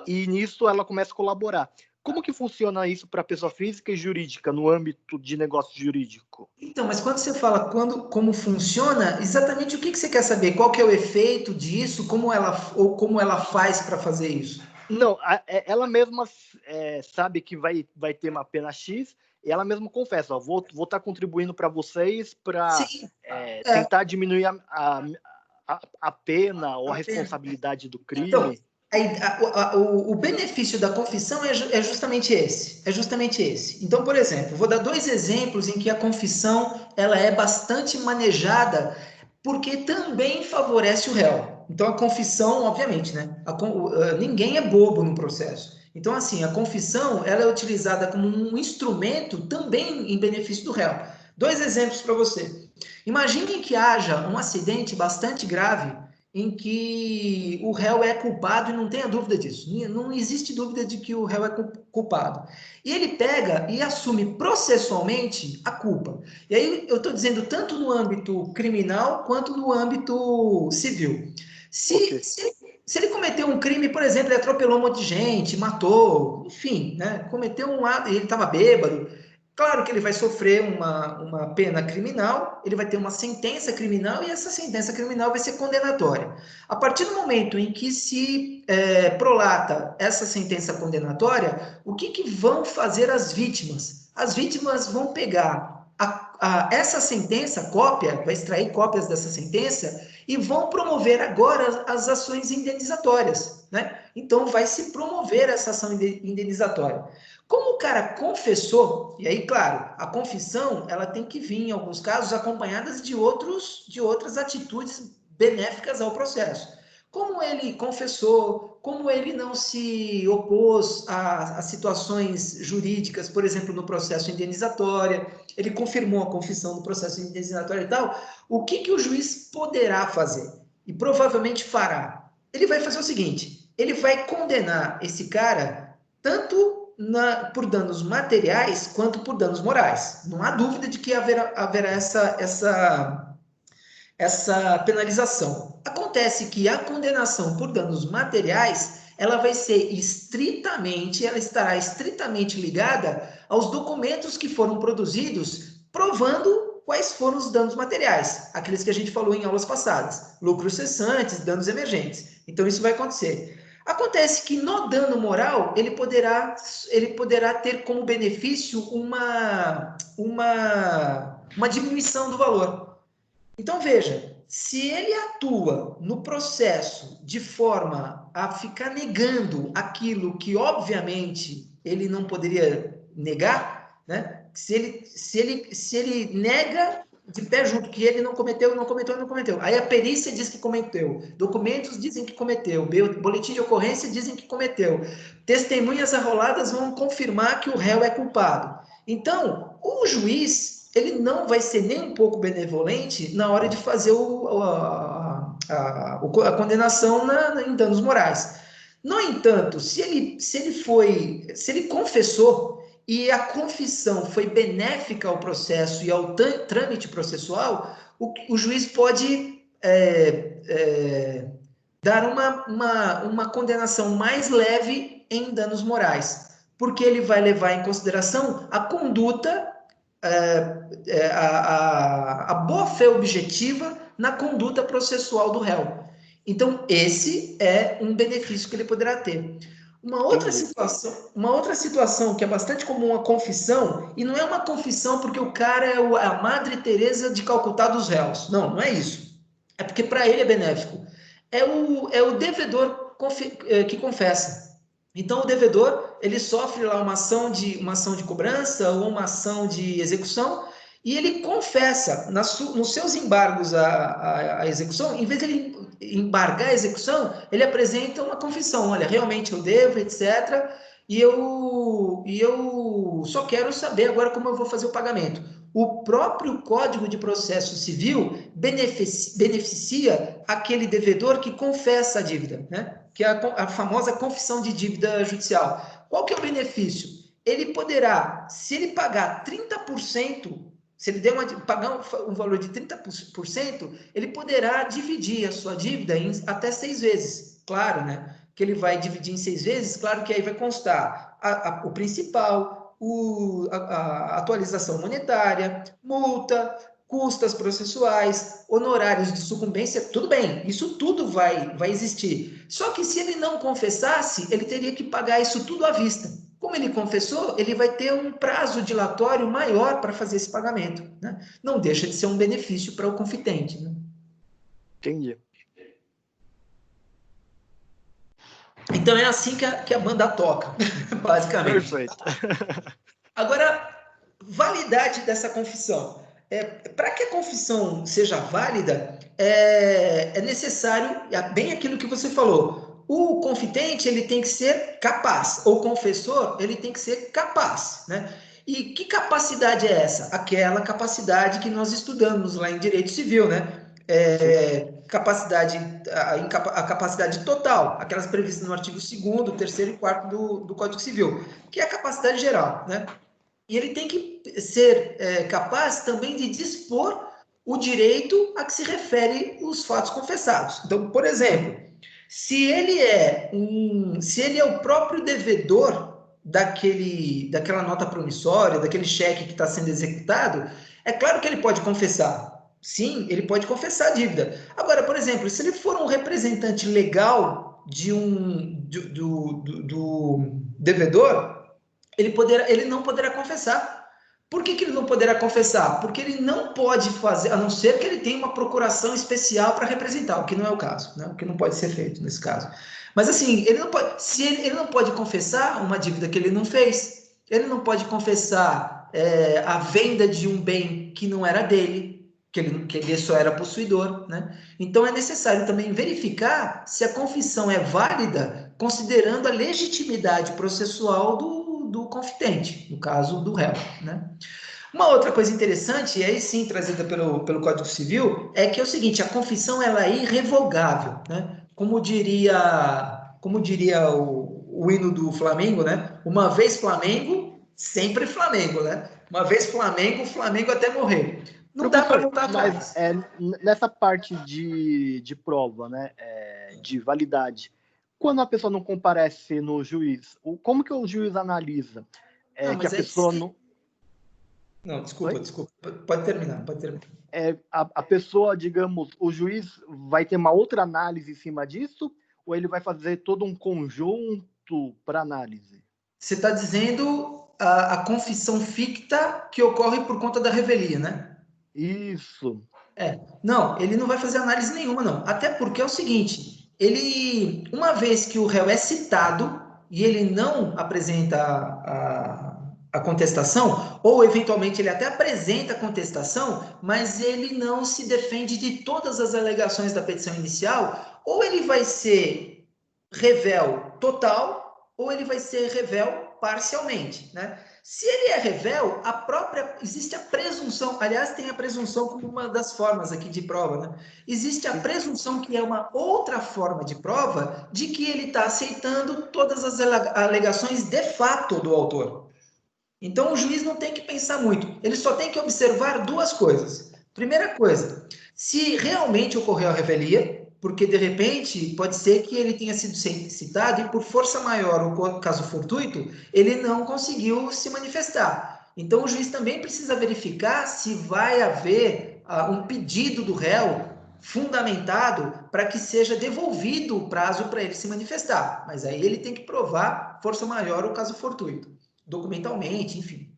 e nisso ela começa a colaborar. Como que funciona isso para pessoa física e jurídica, no âmbito de negócio jurídico? Então, mas quando você fala como funciona, exatamente o que você quer saber? Qual que é o efeito disso? Como ela faz para fazer isso? Não, ela mesma sabe que vai ter uma pena X, e ela mesma confessa, ó, vou estar contribuindo para vocês para tentar diminuir a pena ou a responsabilidade do crime. Então, o benefício da confissão é justamente esse. É justamente esse. Então, por exemplo, vou dar 2 exemplos em que a confissão ela é bastante manejada, porque também favorece o réu. Então, a confissão, obviamente, né? Ninguém é bobo no processo. Então, assim, a confissão ela é utilizada como um instrumento também em benefício do réu. 2 exemplos para você. Imaginem que haja um acidente bastante grave em que o réu é culpado e não tenha dúvida disso. Não existe dúvida de que o réu é culpado. E ele pega e assume processualmente a culpa. E aí eu estou dizendo tanto no âmbito criminal quanto no âmbito civil. Se ele cometeu um crime, por exemplo, ele atropelou um monte de gente, matou, enfim, né? Cometeu um ato, ele estava bêbado. Claro que ele vai sofrer uma pena criminal, ele vai ter uma sentença criminal e essa sentença criminal vai ser condenatória. A partir do momento em que se prolata essa sentença condenatória, o que vão fazer as vítimas? As vítimas vão pegar essa sentença, cópia, vai extrair cópias dessa sentença e vão promover agora as ações indenizatórias, né? Então vai se promover essa ação indenizatória. Como o cara confessou, e aí, claro, a confissão ela tem que vir, em alguns casos, acompanhadas de outras atitudes benéficas ao processo. Como ele confessou, como ele não se opôs a situações jurídicas, por exemplo, no processo indenizatório, ele confirmou a confissão no processo indenizatório e tal, o que o juiz poderá fazer? E provavelmente fará. Ele vai fazer o seguinte, ele vai condenar esse cara tanto por danos materiais quanto por danos morais. Não há dúvida de que haverá essa penalização. Acontece que a condenação por danos materiais ela estará estritamente ligada aos documentos que foram produzidos provando quais foram os danos materiais, aqueles que a gente falou em aulas passadas, lucros cessantes, danos emergentes. Então isso vai acontecer. Acontece que no dano moral, ele poderá ter como benefício uma diminuição do valor. Então, veja, se ele atua no processo de forma a ficar negando aquilo que, obviamente, ele não poderia negar, né? Se ele nega de pé junto que ele não cometeu. Aí a perícia diz que cometeu, documentos dizem que cometeu, boletim de ocorrência dizem que cometeu, testemunhas arroladas vão confirmar que o réu é culpado. Então, o juiz ele não vai ser nem um pouco benevolente na hora de fazer a condenação em danos morais. No entanto, se ele confessou e a confissão foi benéfica ao processo e ao trâmite processual, o juiz pode dar uma condenação mais leve em danos morais, porque ele vai levar em consideração a conduta, a boa-fé objetiva na conduta processual do réu. Então, esse é um benefício que ele poderá ter. Uma outra situação que é bastante comum, a confissão, e não é uma confissão porque o cara é a Madre Teresa de Calcutá dos réus. Não, não é isso. É porque para ele é benéfico. É o devedor que confessa. Então, o devedor, ele sofre lá uma ação de cobrança ou uma ação de execução e ele confessa nos seus embargos à execução, em vez de ele embargar a execução, ele apresenta uma confissão. Olha, realmente eu devo, etc. E eu só quero saber agora como eu vou fazer o pagamento. O próprio Código de Processo Civil beneficia aquele devedor que confessa a dívida, né? que é a famosa confissão de dívida judicial. Qual que é o benefício? Ele poderá, se ele pagar 30%, se ele pagar um valor de 30%, ele poderá dividir a sua dívida em até 6 vezes. Claro, né? Que ele vai dividir em 6 vezes, claro que aí vai constar o principal, a atualização monetária, multa, custas processuais, honorários de sucumbência, tudo bem, isso tudo vai existir. Só que se ele não confessasse, ele teria que pagar isso tudo à vista. Como ele confessou, ele vai ter um prazo dilatório maior para fazer esse pagamento, né? Não deixa de ser um benefício para o confitente, né? Entendi. Então é assim que a banda toca, basicamente. Perfeito. Agora, validade dessa confissão. Para que a confissão seja válida, é necessário, bem aquilo que você falou, o confitente ele tem que ser capaz, ou o confessor ele tem que ser capaz, né? E que capacidade é essa? Aquela capacidade que nós estudamos lá em Direito Civil, né? A capacidade total, aquelas previstas no artigo 2º, 3º e 4º do Código Civil, que é a capacidade geral, né? E ele tem que ser capaz também de dispor o direito a que se refere os fatos confessados. Então, por exemplo, se ele é o próprio devedor daquela nota promissória, daquele cheque que está sendo executado, é claro que ele pode confessar. Sim, ele pode confessar a dívida. Agora, por exemplo, se ele for um representante legal do devedor, ele não poderá confessar. Por que ele não poderá confessar? Porque ele não pode fazer, a não ser que ele tenha uma procuração especial para representar, o que não é o caso, né? O que não pode ser feito nesse caso. Mas assim, ele não pode confessar uma dívida que ele não fez, ele não pode confessar a venda de um bem que não era dele, que ele só era possuidor, né? Então é necessário também verificar se a confissão é válida, considerando a legitimidade processual do confidente, no caso do réu, né? Uma outra coisa interessante, e aí sim trazida pelo Código Civil, é que é o seguinte: a confissão ela é irrevogável, né? Como diria o hino do Flamengo, né? Uma vez Flamengo, sempre Flamengo, né? Uma vez Flamengo, Flamengo até morrer. Não dá para voltar atrás. Nessa parte de prova, né, de validade, quando a pessoa não comparece no juiz, como que o juiz analisa que a pessoa não... Não, desculpa. Pode terminar. A pessoa, digamos, o juiz vai ter uma outra análise em cima disso, ou ele vai fazer todo um conjunto para análise? Você está dizendo a confissão ficta que ocorre por conta da revelia, né? Isso. Não, ele não vai fazer análise nenhuma, não. Até porque é o seguinte, uma vez que o réu é citado e ele não apresenta a contestação, ou eventualmente ele até apresenta a contestação, mas ele não se defende de todas as alegações da petição inicial, ou ele vai ser revel total, ou ele vai ser revel parcialmente, né? Se ele é revel, existe a presunção, aliás, tem a presunção como uma das formas aqui de prova, né? Existe a presunção, que é uma outra forma de prova, de que ele está aceitando todas as alegações de fato do autor. Então, o juiz não tem que pensar muito, ele só tem que observar duas coisas. Primeira coisa, se realmente ocorreu a revelia, porque de repente pode ser que ele tenha sido citado e por força maior, ou caso fortuito, ele não conseguiu se manifestar. Então, o juiz também precisa verificar se vai haver um pedido do réu fundamentado para que seja devolvido o prazo para ele se manifestar. Mas aí ele tem que provar força maior ou caso fortuito, documentalmente, enfim.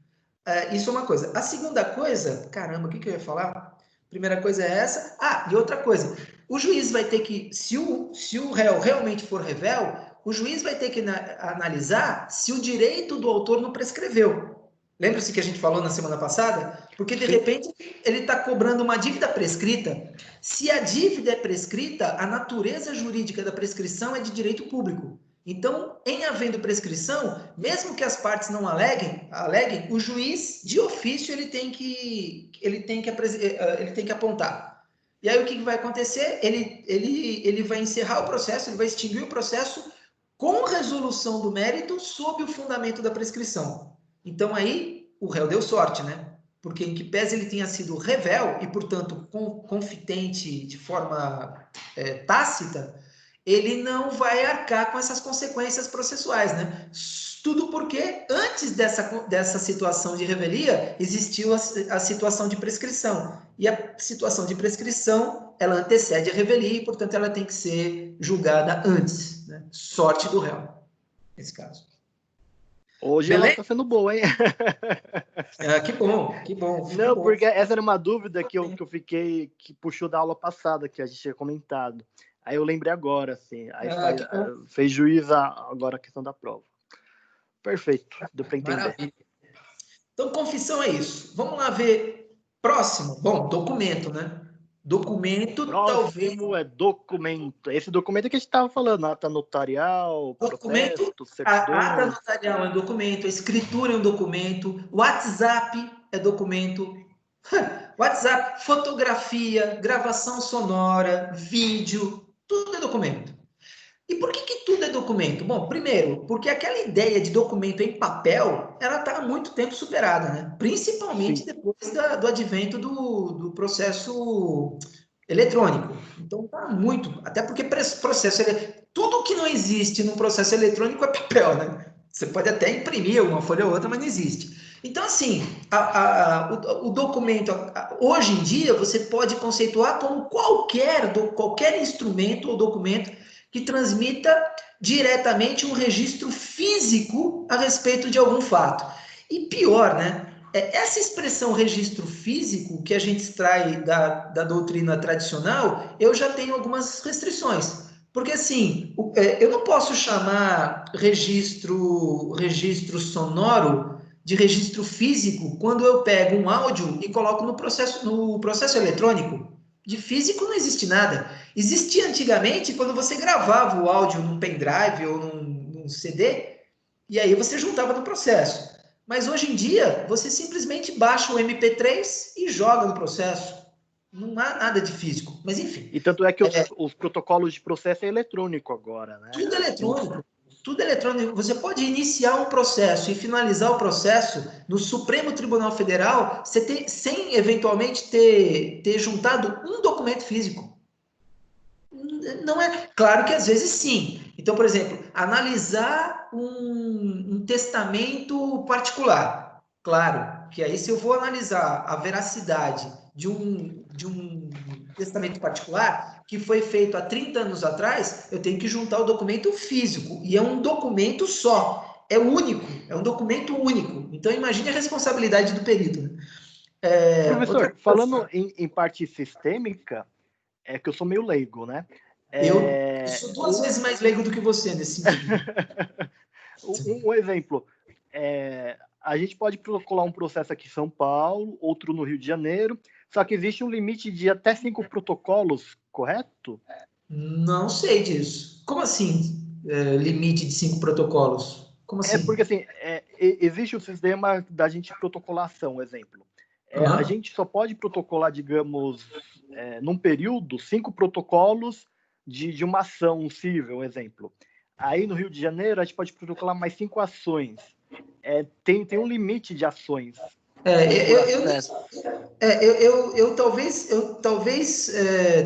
Isso é uma coisa. A segunda coisa, caramba, o que eu ia falar? Primeira coisa é essa. E outra coisa, o juiz vai ter que, se o réu realmente for revel, o juiz vai ter que analisar se o direito do autor não prescreveu. Lembra-se que a gente falou na semana passada? Porque, de repente, ele está cobrando uma dívida prescrita. Se a dívida é prescrita, a natureza jurídica da prescrição é de direito público. Então, em havendo prescrição, mesmo que as partes não aleguem, o juiz, de ofício, ele tem que apontar. E aí o que vai acontecer? Ele vai encerrar o processo, ele vai extinguir o processo com resolução do mérito sob o fundamento da prescrição. Então aí o réu deu sorte, né? Porque em que pese ele tenha sido revel e, portanto, confitente de forma tácita, ele não vai arcar com essas consequências processuais, né? Tudo porque antes dessa situação de revelia existiu a situação de prescrição. E a situação de prescrição, ela antecede a revelia e, portanto, ela tem que ser julgada antes, né? Sorte do réu, nesse caso. Hoje ela está sendo boa, hein? Que bom, que bom. Não, bom. porque essa era uma dúvida que eu fiquei, que puxou da aula passada, que a gente tinha comentado. Aí eu lembrei agora, assim. Aí fez juiz agora a questão da prova. Perfeito, deu para entender. Maravilha. Então, confissão é isso. Vamos lá ver. Próximo. Bom, documento, né? Documento, talvez. É documento. Esse documento que a gente estava falando, ata notarial, documento, protesto, certidão. A ata notarial é um documento, a escritura é um documento, WhatsApp é documento, WhatsApp, fotografia, gravação sonora, vídeo, tudo é documento. E por que tudo é documento? Bom, primeiro, porque aquela ideia de documento em papel, ela está há muito tempo superada, né? Principalmente Sim. depois do advento do processo eletrônico. Então, está muito... Até porque processo... Tudo que não existe no processo eletrônico é papel, né? Você pode até imprimir uma folha ou outra, mas não existe. Então, assim, o documento... Hoje em dia, você pode conceituar como qualquer instrumento ou documento que transmita diretamente um registro físico a respeito de algum fato. E pior, né? Essa expressão registro físico que a gente extrai da doutrina tradicional, eu já tenho algumas restrições. Porque, assim, eu não posso chamar registro sonoro de registro físico quando eu pego um áudio e coloco no processo eletrônico. De físico não existe nada. Existia antigamente quando você gravava o áudio num pendrive ou num CD, e aí você juntava no processo. Mas hoje em dia, você simplesmente baixa o MP3 e joga no processo. Não há nada de físico, mas enfim. E tanto é que os protocolos de processo é eletrônico agora, né? Tudo eletrônico. Tudo eletrônico. Você pode iniciar um processo e finalizar o processo no Supremo Tribunal Federal sem eventualmente ter juntado um documento físico. Não é claro que às vezes sim. Então, por exemplo, analisar um testamento particular. Claro que aí, se eu vou analisar a veracidade de um testamento particular que foi feito há 30 anos atrás, eu tenho que juntar o documento físico. E é um documento só. É único. É um documento único. Então, imagine a responsabilidade do perito. Professor, falando em parte sistêmica, é que eu sou meio leigo, né? Eu sou 2 vezes mais leigo do que você nesse sentido. Um exemplo, a gente pode protocolar um processo aqui em São Paulo, outro no Rio de Janeiro, só que existe um limite de até 5 protocolos, correto? Não sei disso. Como assim, limite de 5 protocolos? Como assim? Porque assim, existe o sistema da gente protocolação, exemplo. A gente só pode protocolar, digamos, num período, 5 protocolos de uma ação civil, exemplo. Aí no Rio de Janeiro a gente pode protocolar mais 5 ações. Tem um limite de ações.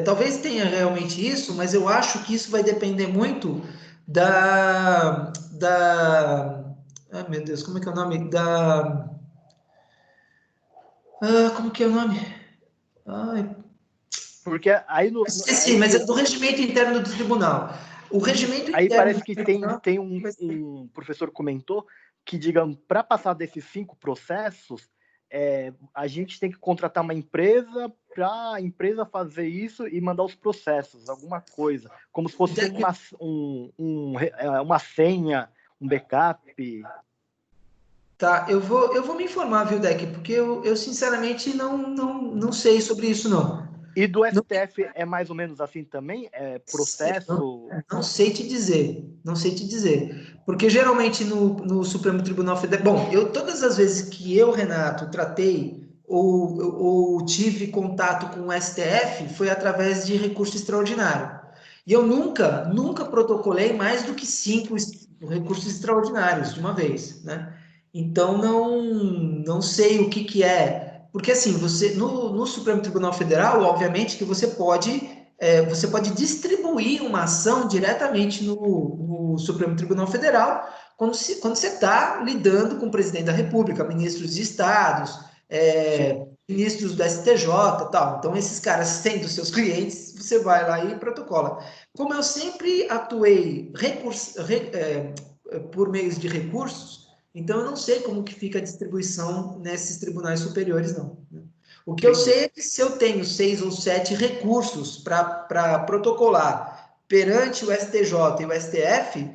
Talvez tenha realmente isso, mas eu acho que isso vai depender muito da meu Deus, como é que é o nome? Como que é o nome? Porque aí Esqueci, mas é do regimento interno do tribunal. O regimento aí interno parece que tem um professor comentou que, digamos, para passar desses 5 processos, a gente tem que contratar uma empresa para a empresa fazer isso e mandar os processos, alguma coisa, como se fosse uma senha, um backup. Tá, eu vou me informar, viu, Deck? Porque eu sinceramente não sei sobre isso, não. E do STF é mais ou menos assim também? Processo? Não sei te dizer, não sei te dizer. Porque geralmente no Supremo Tribunal Federal... Bom, todas as vezes que eu, Renato, tratei ou tive contato com o STF foi através de recurso extraordinário. E eu nunca protocolei mais do que 5 recursos extraordinários de uma vez, né? Então, não sei o que é. Porque, assim, você no Supremo Tribunal Federal, obviamente, que você pode distribuir uma ação diretamente no Supremo Tribunal Federal quando você está lidando com o presidente da República, ministros de estados, ministros do STJ, tal. Então, esses caras sendo seus clientes, você vai lá e protocola. Como eu sempre atuei por meios de recursos, então eu não sei como que fica a distribuição nesses tribunais superiores, não. O que eu sei é que se eu tenho 6 ou 7 recursos para protocolar perante o STJ e o STF,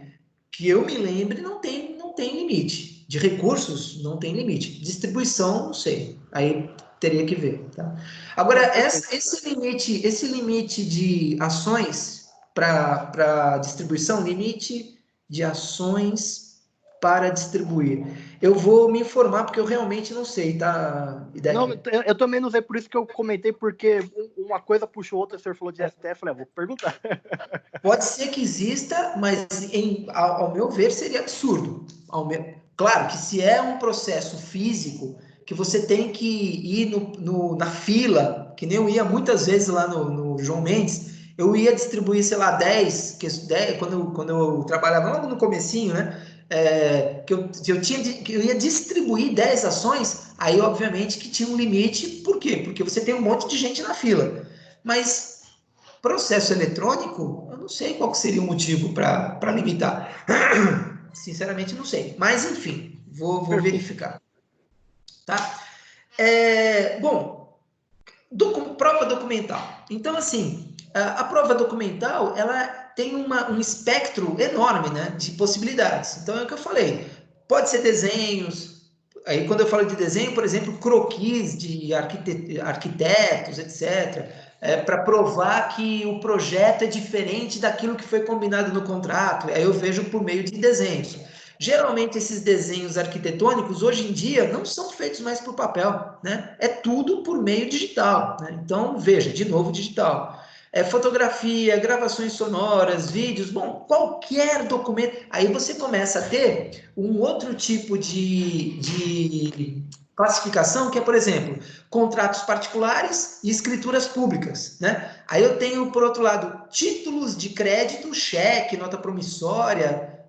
que eu me lembre, não tem limite. De recursos, não tem limite. Distribuição, não sei. Aí teria que ver. Tá? Agora, esse limite de ações para distribuição, limite de ações para distribuir. Eu vou me informar, porque eu realmente não sei, tá, Idec? Não, eu também não sei, por isso que eu comentei, porque uma coisa puxou outra, o senhor falou de STF, eu falei, vou perguntar. Pode ser que exista, mas ao meu ver seria absurdo. Claro que se é um processo físico, que você tem que ir na fila, que nem eu ia muitas vezes lá no João Mendes, eu ia distribuir, sei lá, 10 quando eu trabalhava logo no comecinho, né? Que eu ia distribuir 10 ações, aí obviamente que tinha um limite, por quê? Porque você tem um monte de gente na fila. Mas processo eletrônico, eu não sei qual seria o motivo para limitar. Sinceramente, não sei. Mas, enfim, vou verificar. Tá? Bom, prova documental. Então, assim, a prova documental, ela tem um espectro enorme, né, de possibilidades. Então, é o que eu falei. Pode ser desenhos. Aí, quando eu falo de desenho, por exemplo, croquis de arquitetos, etc., para provar que o projeto é diferente daquilo que foi combinado no contrato. Aí eu vejo por meio de desenhos. Geralmente, esses desenhos arquitetônicos, hoje em dia, não são feitos mais por papel, né? É tudo por meio digital, né? Então, veja, de novo, digital. Fotografia, gravações sonoras, vídeos, bom, qualquer documento. Aí você começa a ter um outro tipo de classificação, que é, por exemplo, contratos particulares e escrituras públicas, né? Aí eu tenho, por outro lado, títulos de crédito, cheque, nota promissória,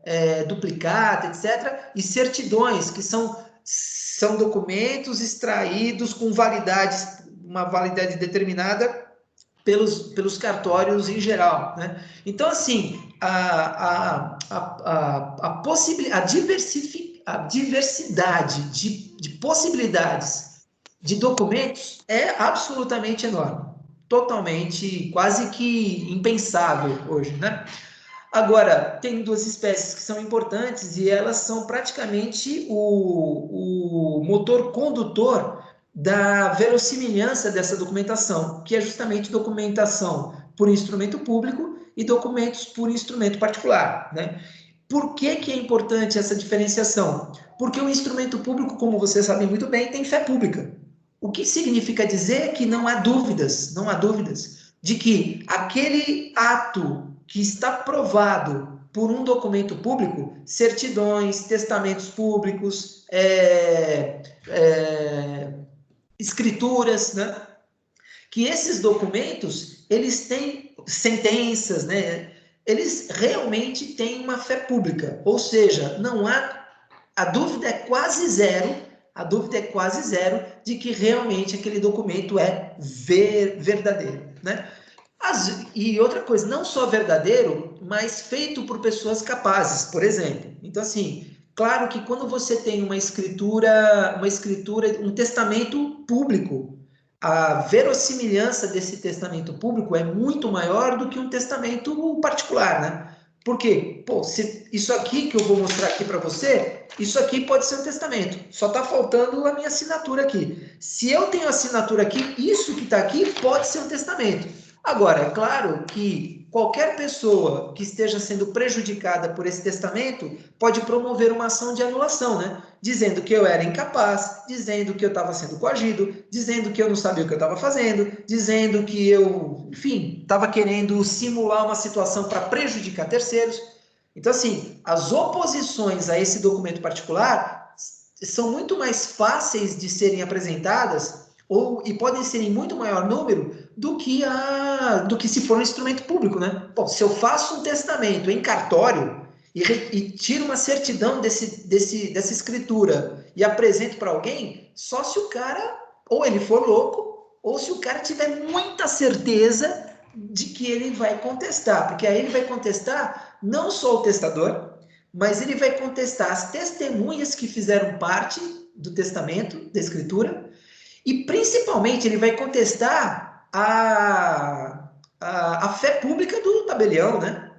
duplicata, etc., e certidões, que são documentos extraídos com uma validade determinada pelos cartórios em geral. Né? Então, assim, a diversidade de possibilidades de documentos é absolutamente enorme. Totalmente, quase que impensável hoje, né? Agora, tem duas espécies que são importantes e elas são praticamente o motor condutor da verossimilhança dessa documentação, que é justamente documentação por instrumento público e documentos por instrumento particular, né? Por que é importante essa diferenciação? Porque o instrumento público, como vocês sabem muito bem, tem fé pública. O que significa dizer que não há dúvidas de que aquele ato que está provado por um documento público, certidões, testamentos públicos, escrituras, né? Que esses documentos, eles têm sentenças, né? Eles realmente têm uma fé pública, ou seja, não há, a dúvida é quase zero, de que realmente aquele documento é verdadeiro, né? E outra coisa, não só verdadeiro, mas feito por pessoas capazes, por exemplo. Então, assim, claro que quando você tem uma escritura, um testamento público, a verossimilhança desse testamento público é muito maior do que um testamento particular, né? Por quê? Pô, isso aqui que eu vou mostrar aqui para você, isso aqui pode ser um testamento. Só está faltando a minha assinatura aqui. Se eu tenho assinatura aqui, isso que está aqui pode ser um testamento. Agora, é claro que qualquer pessoa que esteja sendo prejudicada por esse testamento pode promover uma ação de anulação, né? Dizendo que eu era incapaz, dizendo que eu estava sendo coagido, dizendo que eu não sabia o que eu estava fazendo, dizendo que eu, enfim, estava querendo simular uma situação para prejudicar terceiros. Então, assim, as oposições a esse documento particular são muito mais fáceis de serem apresentadas e podem ser em muito maior número do que se for um instrumento público, né? Bom, se eu faço um testamento em cartório e tiro uma certidão dessa escritura e apresento para alguém, só se o cara, ou ele for louco, ou se o cara tiver muita certeza de que ele vai contestar, porque aí ele vai contestar não só o testador, mas ele vai contestar as testemunhas que fizeram parte do testamento, da escritura, e principalmente ele vai contestar a fé pública do tabelião, né?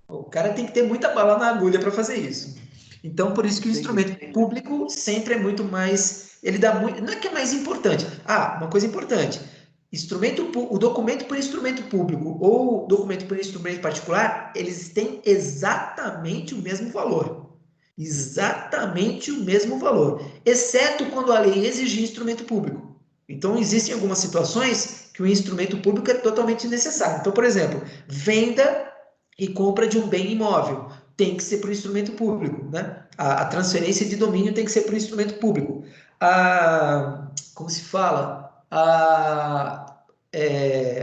O cara tem que ter muita bala na agulha para fazer isso. Então, por isso que o instrumento público sempre é muito mais... Ele dá muito... Não é que é mais importante. Ah, uma coisa importante. O documento por instrumento público ou documento por instrumento particular, eles têm exatamente o mesmo valor. Exatamente o mesmo valor. Exceto quando a lei exigir instrumento público. Então, existem algumas situações que o instrumento público é totalmente necessário. Então, por exemplo, venda e compra de um bem imóvel tem que ser por instrumento público, né? A transferência de domínio tem que ser por instrumento público. Como se fala? A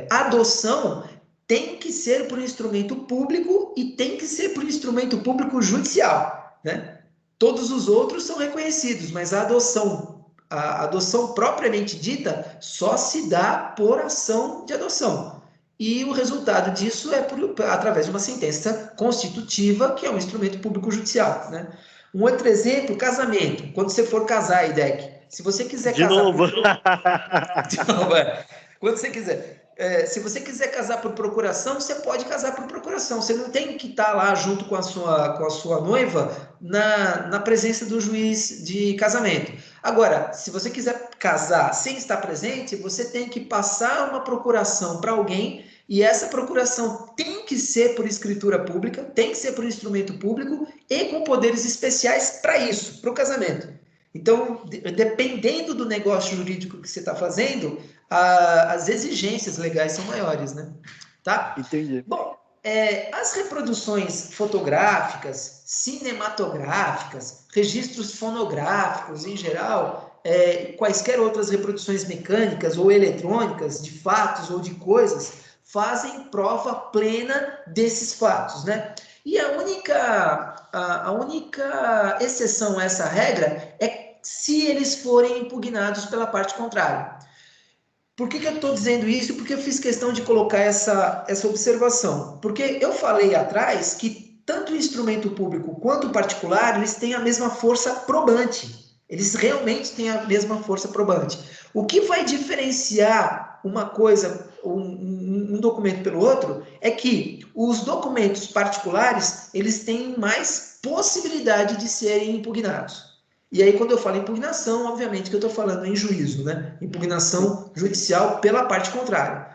adoção tem que ser por instrumento público e tem que ser por instrumento público judicial, né? Todos os outros são reconhecidos, mas a adoção propriamente dita só se dá por ação de adoção. E o resultado disso é através de uma sentença constitutiva, que é um instrumento público judicial, né? Um outro exemplo, casamento. Quando você for casar, IDEC, se você quiser de casar... novo. Quando você quiser... se você quiser casar por procuração, você pode casar por procuração. Você não tem que estar lá junto com a sua noiva na presença do juiz de casamento. Agora, se você quiser casar sem estar presente, você tem que passar uma procuração para alguém e essa procuração tem que ser por escritura pública, tem que ser por instrumento público e com poderes especiais para isso, para o casamento. Então, dependendo do negócio jurídico que você está fazendo, as exigências legais são maiores, né? Tá? Entendi. Bom, as reproduções fotográficas, cinematográficas, registros fonográficos em geral, quaisquer outras reproduções mecânicas ou eletrônicas de fatos ou de coisas, fazem prova plena desses fatos, né? E a única exceção a essa regra é se eles forem impugnados pela parte contrária. Por que eu estou dizendo isso? Porque eu fiz questão de colocar essa observação. Porque eu falei atrás que tanto o instrumento público quanto o particular, eles têm a mesma força probante. Eles realmente têm a mesma força probante. O que vai diferenciar uma coisa, um documento pelo outro, é que os documentos particulares, eles têm mais possibilidade de serem impugnados. E aí, quando eu falo impugnação, obviamente que eu estou falando em juízo, né? Impugnação judicial pela parte contrária.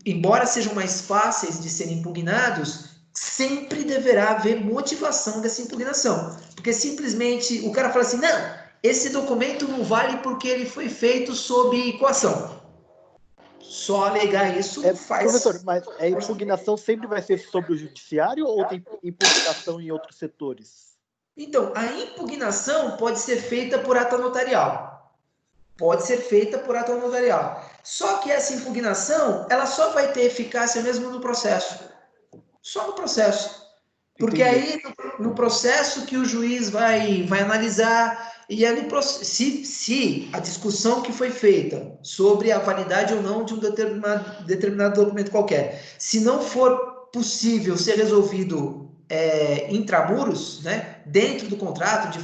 Embora sejam mais fáceis de serem impugnados, sempre deverá haver motivação dessa impugnação. Porque simplesmente o cara fala assim, não, esse documento não vale porque ele foi feito sob coação. Só alegar isso faz... Professor, mas a impugnação sempre vai ser sobre o judiciário ou tem impugnação em outros setores? Então, a impugnação pode ser feita por ata notarial. Pode ser feita por ata notarial. Só que essa impugnação, ela só vai ter eficácia mesmo no processo. Só no processo. Porque aí, no processo que o juiz vai analisar, e é se a discussão que foi feita sobre a validade ou não de um determinado documento qualquer, se não for possível ser resolvido intramuros, né, dentro do contrato, de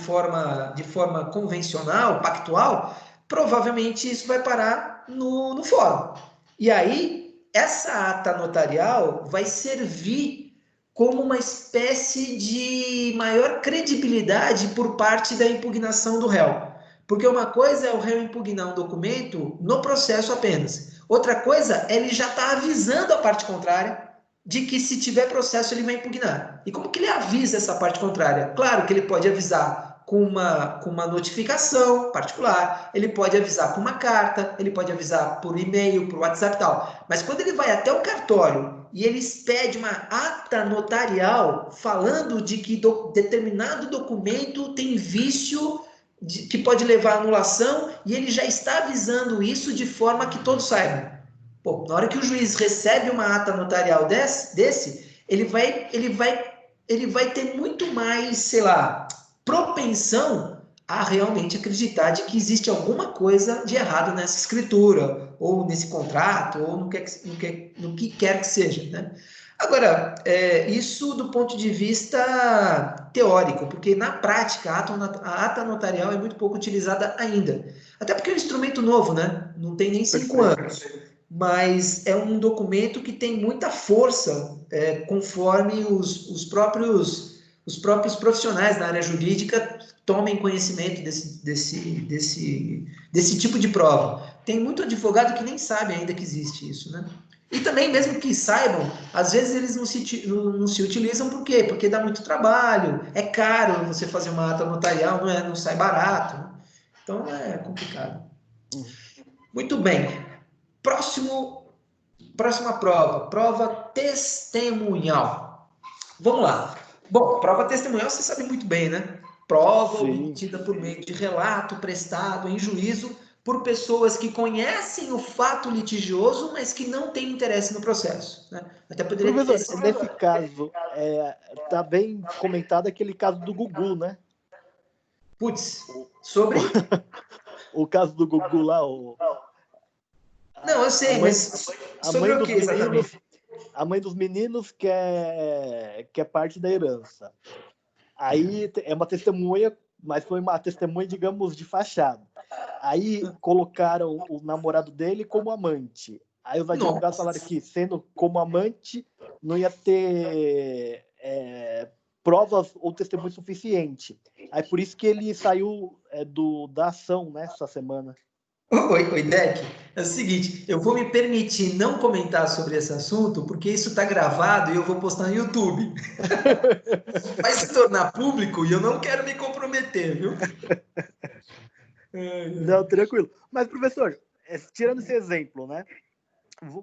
forma convencional, pactual, provavelmente isso vai parar no fórum. E aí, essa ata notarial vai servir como uma espécie de maior credibilidade por parte da impugnação do réu. Porque uma coisa é o réu impugnar um documento no processo apenas. Outra coisa, ele já está avisando a parte contrária de que se tiver processo ele vai impugnar. E como que ele avisa essa parte contrária? Claro que ele pode avisar com uma notificação particular, ele pode avisar com uma carta, ele pode avisar por e-mail, por WhatsApp e tal. Mas quando ele vai até o cartório e ele expede uma ata notarial falando de que determinado documento tem vício que pode levar à anulação, e ele já está avisando isso de forma que todos saibam. Pô, na hora que o juiz recebe uma ata notarial ele vai ter muito mais, sei lá, propensão a realmente acreditar de que existe alguma coisa de errado nessa escritura, ou nesse contrato, ou no que quer que seja, né? Agora, isso do ponto de vista teórico, porque na prática a ata notarial é muito pouco utilizada ainda. Até porque é um instrumento novo, né? Não tem nem 5 anos. Mas é um documento que tem muita força, conforme os próprios profissionais da área jurídica tomem conhecimento desse tipo de prova. Tem muito advogado que nem sabe ainda que existe isso, né? E também, mesmo que saibam, às vezes eles não se utilizam, por quê? Porque dá muito trabalho, é caro você fazer uma ata notarial, não sai barato. Né? Então é complicado. Muito bem. Próxima prova testemunhal. Vamos lá. Bom, prova testemunhal você sabe muito bem, né? Prova obtida por meio de relato prestado em juízo por pessoas que conhecem o fato litigioso, mas que não têm interesse no processo. Né? Até poderia Professor, nesse caso, tá bem comentado aquele caso do Gugu, né? Putz, sobre? O caso do Gugu lá, Não, eu sei, mas sobre o que exatamente? A mãe dos meninos quer parte da herança. Aí é uma testemunha, mas foi uma testemunha, digamos, de fachada. Aí colocaram o namorado dele como amante. Aí os advogados falaram que, sendo como amante, não ia ter provas ou testemunho suficiente. Aí por isso que ele saiu da ação nessa semana. Oi, Deck. É o seguinte, eu vou me permitir não comentar sobre esse assunto, porque isso está gravado e eu vou postar no YouTube. Vai se tornar público e eu não quero me comprometer, viu? Não, tranquilo. Mas, professor, tirando esse exemplo, né?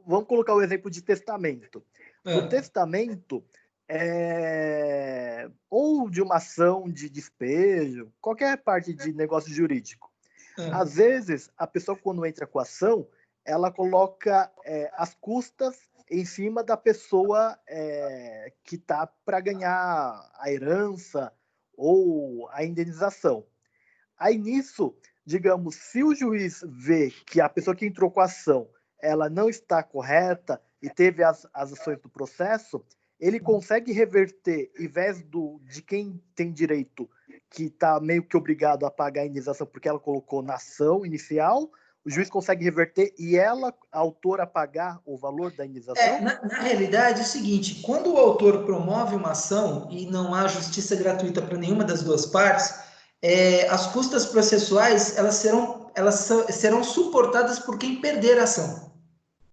Vamos colocar o exemplo de testamento. No testamento, ou de uma ação de despejo, qualquer parte de negócio jurídico. Às vezes, a pessoa, quando entra com a ação, ela coloca as custas em cima da pessoa que está para ganhar a herança ou a indenização. Aí, nisso, digamos, se o juiz vê que a pessoa que entrou com a ação ela não está correta e teve as ações do processo, ele consegue reverter, em vez de quem tem direito, que está meio que obrigado a pagar a indenização porque ela colocou na ação inicial, o juiz consegue reverter e ela, a autora, pagar o valor da indenização? Na realidade, é o seguinte, quando o autor promove uma ação e não há justiça gratuita para nenhuma das duas partes, as custas processuais elas serão suportadas por quem perder a ação.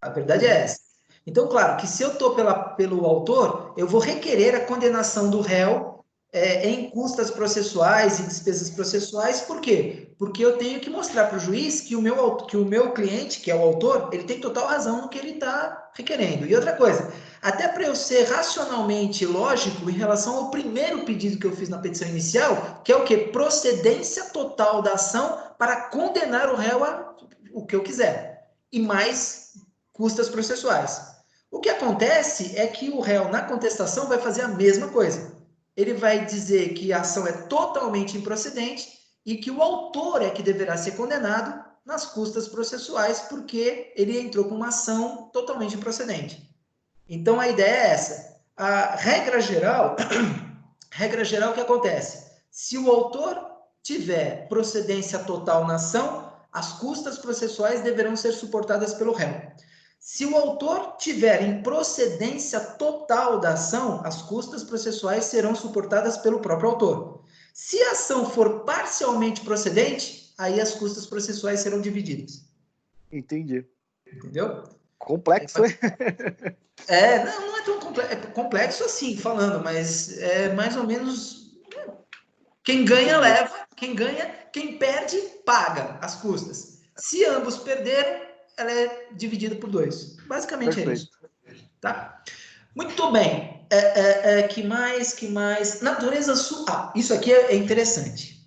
A verdade é essa. Então, claro, que se eu estou pelo autor, eu vou requerer a condenação do réu em custas processuais e despesas processuais. Por quê? Porque eu tenho que mostrar para o juiz que o meu cliente, que é o autor, ele tem total razão no que ele está requerendo. E outra coisa, até para eu ser racionalmente lógico em relação ao primeiro pedido que eu fiz na petição inicial, que é o quê? Procedência total da ação para condenar o réu a o que eu quiser. E mais custas processuais. O que acontece é que o réu, na contestação, vai fazer a mesma coisa. Ele vai dizer que a ação é totalmente improcedente e que o autor é que deverá ser condenado nas custas processuais, porque ele entrou com uma ação totalmente improcedente. Então, a ideia é essa. A regra geral, o que acontece? Se o autor tiver procedência total na ação, as custas processuais deverão ser suportadas pelo réu. Se o autor tiver improcedência total da ação, as custas processuais serão suportadas pelo próprio autor. Se a ação for parcialmente procedente, aí as custas processuais serão divididas. Entendi. entendeu? Complexo, hein? Não é tão complexo assim, falando, mas é mais ou menos quem ganha leva, quem perde paga as custas. Se ambos perderam, ela é dividida por 2. Basicamente Perfeito. É isso. Tá? Muito bem. Que mais? Natureza... isso aqui é interessante.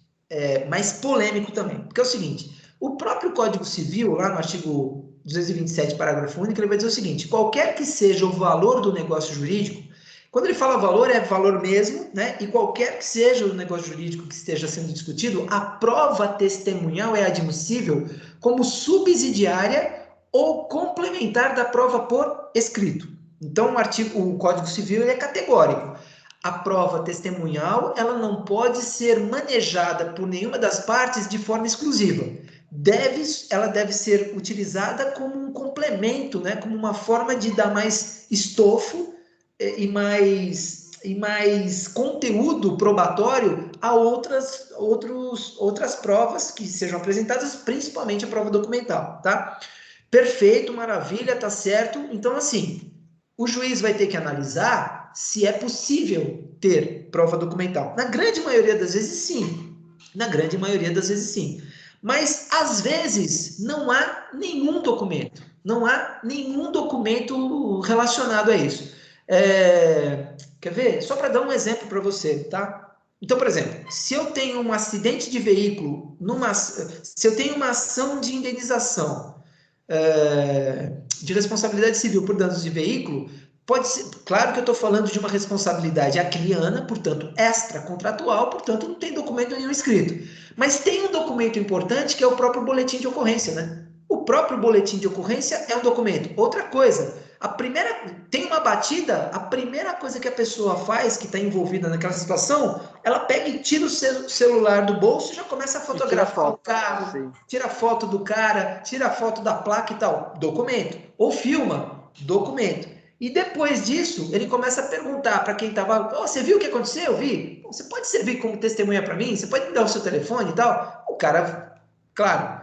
Mais polêmico também. Porque é o seguinte, o próprio Código Civil, lá no artigo 227, parágrafo único, ele vai dizer o seguinte, qualquer que seja o valor do negócio jurídico, quando ele fala valor, é valor mesmo, né? E qualquer que seja o negócio jurídico que esteja sendo discutido, a prova testemunhal é admissível como subsidiária ou complementar da prova por escrito. Então, o Código Civil ele é categórico. A prova testemunhal ela não pode ser manejada por nenhuma das partes de forma exclusiva. Ela deve ser utilizada como um complemento, né? Como uma forma de dar mais estofo e mais conteúdo probatório a outras provas que sejam apresentadas, principalmente a prova documental, tá? Perfeito, maravilha, tá certo. Então, assim, o juiz vai ter que analisar se é possível ter prova documental. Na grande maioria das vezes, sim. Na grande maioria das vezes, sim. Mas, às vezes, não há nenhum documento. Não há nenhum documento relacionado a isso. Quer ver? Só para dar um exemplo para você, tá? Então, por exemplo, se eu tenho um acidente de veículo, se eu tenho uma ação de indenização de responsabilidade civil por danos de veículo, pode ser, claro que eu estou falando de uma responsabilidade acriana, portanto, extracontratual, portanto, não tem documento nenhum escrito. Mas tem um documento importante que é o próprio boletim de ocorrência, né? O próprio boletim de ocorrência é um documento. Outra coisa, tem uma batida, a primeira coisa que a pessoa faz, que está envolvida naquela situação, ela pega e tira o celular do bolso e já começa a fotografar o carro, sim. Tira foto do cara, tira foto da placa e tal, documento. Ou filma, documento. E depois disso, ele começa a perguntar para quem estava, você viu o que aconteceu? Eu vi. Você pode servir como testemunha para mim? Você pode me dar o seu telefone e tal? O cara, claro,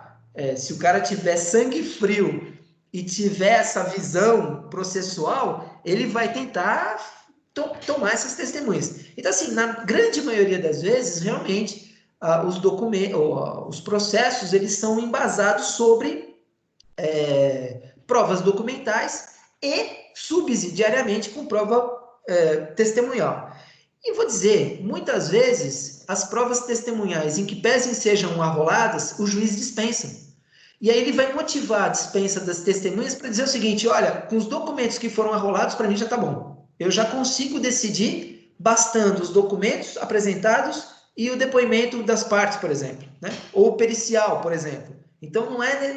se o cara tiver sangue frio e tiver essa visão processual, ele vai tentar tomar essas testemunhas. Então, assim, na grande maioria das vezes, realmente, os processos, eles são embasados sobre provas documentais e subsidiariamente com prova testemunhal. E vou dizer, muitas vezes, as provas testemunhais, em que pesem sejam arroladas, o juiz dispensa. E aí ele vai motivar a dispensa das testemunhas para dizer o seguinte, olha, com os documentos que foram arrolados, para mim já está bom. Eu já consigo decidir bastando os documentos apresentados e o depoimento das partes, por exemplo, né? Ou pericial, por exemplo. Então,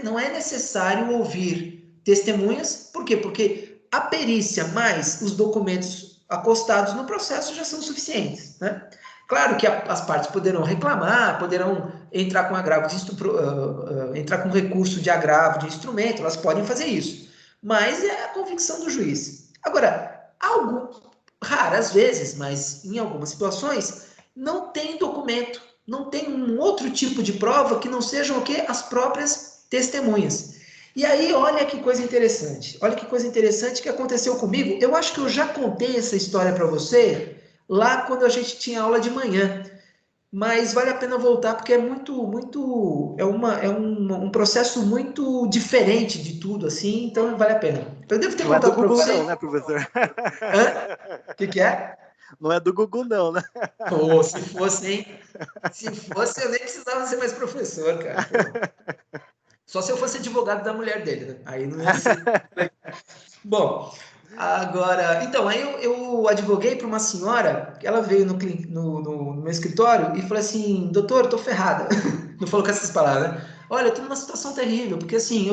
não é necessário ouvir testemunhas. Por quê? Porque a perícia mais os documentos acostados no processo já são suficientes, né? Claro que as partes poderão reclamar, poderão entrar com entrar com recurso de agravo de instrumento, elas podem fazer isso. Mas é a convicção do juiz. Agora, raras vezes, mas em algumas situações, não tem documento, não tem um outro tipo de prova que não sejam o quê? As próprias testemunhas. E aí, olha que coisa interessante. Olha que coisa interessante que aconteceu comigo. Eu acho que eu já contei essa história para você lá quando a gente tinha aula de manhã. Mas vale a pena voltar porque é um processo muito diferente de tudo, assim, então vale a pena. Eu devo ter contado para você. Não, né, professor? O que é? Não é do Gugu, não, né? Pô, se fosse, hein? Se fosse, eu nem precisava ser mais professor, cara. Pô. Só se eu fosse advogado da mulher dele, né? Aí não ia ser. Bom, agora, então, aí eu advoguei para uma senhora, que ela veio no meu escritório e falou assim, doutor, eu tô ferrada. Não falou com essas palavras, né? Olha, eu tô numa situação terrível, porque assim,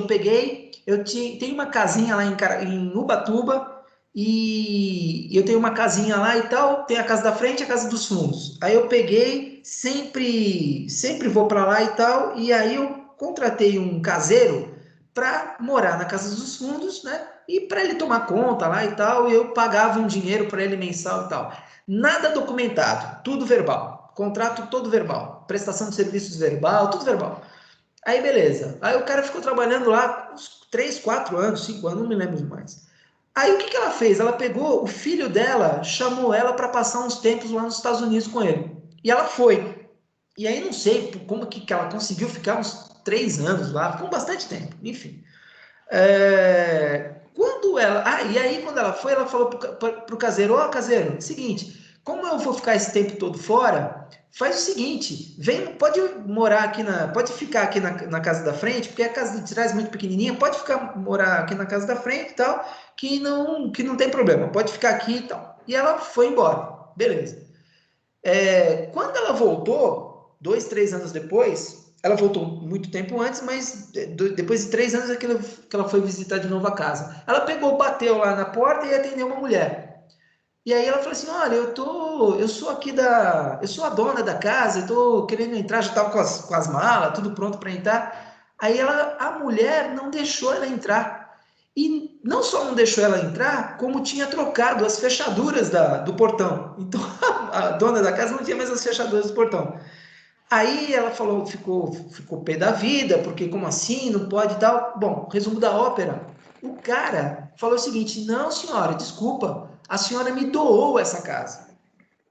tenho uma casinha lá em Ubatuba e eu tenho uma casinha lá e tal, tem a casa da frente e a casa dos fundos. Aí eu peguei, sempre vou para lá e tal, e aí eu contratei um caseiro para morar na casa dos fundos, né? E para ele tomar conta lá e tal, eu pagava um dinheiro para ele mensal e tal. Nada documentado, tudo verbal. Contrato todo verbal. Prestação de serviços verbal, tudo verbal. Aí, beleza. Aí o cara ficou trabalhando lá uns 3, 4 anos, 5 anos, não me lembro mais. Aí o que ela fez? Ela pegou, o filho dela chamou ela para passar uns tempos lá nos Estados Unidos com ele. E ela foi. E aí não sei como que ela conseguiu ficar uns 3 anos lá, ficou bastante tempo, enfim. Quando ela. Ah, e aí quando ela foi, ela falou pro caseiro: Ó, caseiro, seguinte, como eu vou ficar esse tempo todo fora, faz o seguinte, vem, pode morar aqui pode ficar aqui na casa da frente, porque a casa de trás é muito pequenininha, pode morar aqui na casa da frente e tal, que não tem problema, pode ficar aqui e tal. E ela foi embora, beleza. Quando ela voltou, 2, 3 anos depois, ela voltou muito tempo antes, mas depois de 3 anos é que ela foi visitar de novo a casa. Ela pegou, bateu lá na porta e atendeu uma mulher. E aí ela falou assim: olha, eu sou eu sou a dona da casa, eu tô querendo entrar, já estava com as malas, tudo pronto para entrar. Aí a mulher não deixou ela entrar. E não só não deixou ela entrar, como tinha trocado as fechaduras do portão. Então a dona da casa não tinha mais as fechaduras do portão. Aí ela falou, ficou pé da vida, porque como assim, não pode e tal. Bom, resumo da ópera. O cara falou o seguinte: não, senhora, desculpa, a senhora me doou essa casa.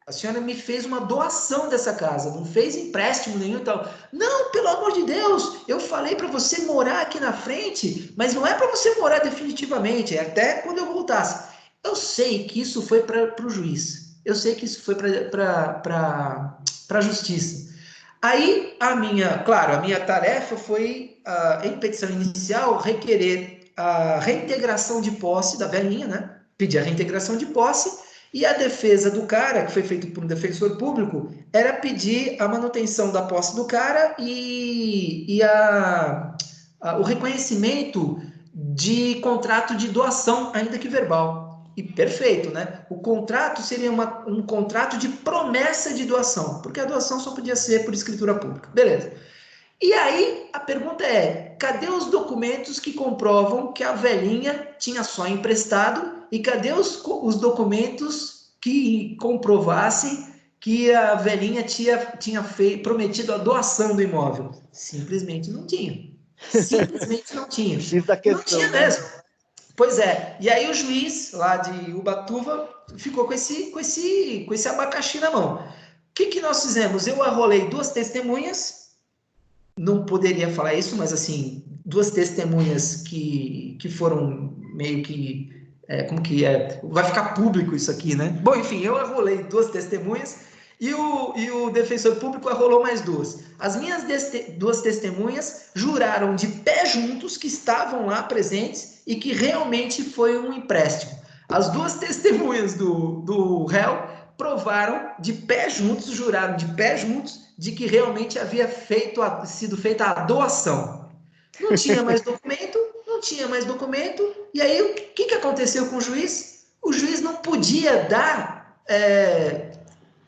A senhora me fez uma doação dessa casa, não fez empréstimo nenhum e tal. Não, pelo amor de Deus, eu falei para você morar aqui na frente, mas não é para você morar definitivamente, é até quando eu voltasse. Eu sei que isso foi para o juiz, eu sei que isso foi para a justiça. Aí claro, a minha tarefa foi, em petição inicial, requerer a reintegração de posse da velhinha, né? Pedir a reintegração de posse, e a defesa do cara, que foi feito por um defensor público, era pedir a manutenção da posse do cara e o reconhecimento de contrato de doação, ainda que verbal. E perfeito, né? O contrato seria um contrato de promessa de doação, porque a doação só podia ser por escritura pública. Beleza. E aí a pergunta é: cadê os documentos que comprovam que a velhinha tinha só emprestado? E cadê os documentos que comprovassem que a velhinha tinha prometido a doação do imóvel? Simplesmente não tinha. Simplesmente não tinha. X da Não questão, tinha né? mesmo. Pois é. E aí o juiz lá de Ubatuba ficou com esse abacaxi na mão. O que nós fizemos? Eu arrolei 2 testemunhas, não poderia falar isso, mas assim, 2 testemunhas que foram meio que. Como que é? Vai ficar público isso aqui, né? Bom, enfim, eu arrolei 2 testemunhas e o defensor público arrolou mais 2. As minhas 2 testemunhas juraram de pé juntos que estavam lá presentes e que realmente foi um empréstimo. As 2 testemunhas do réu provaram de pé juntos, juraram de pé juntos, de que realmente havia sido feita a doação. Não tinha mais documento, não tinha mais documento, e aí o que aconteceu com o juiz? O juiz não podia dar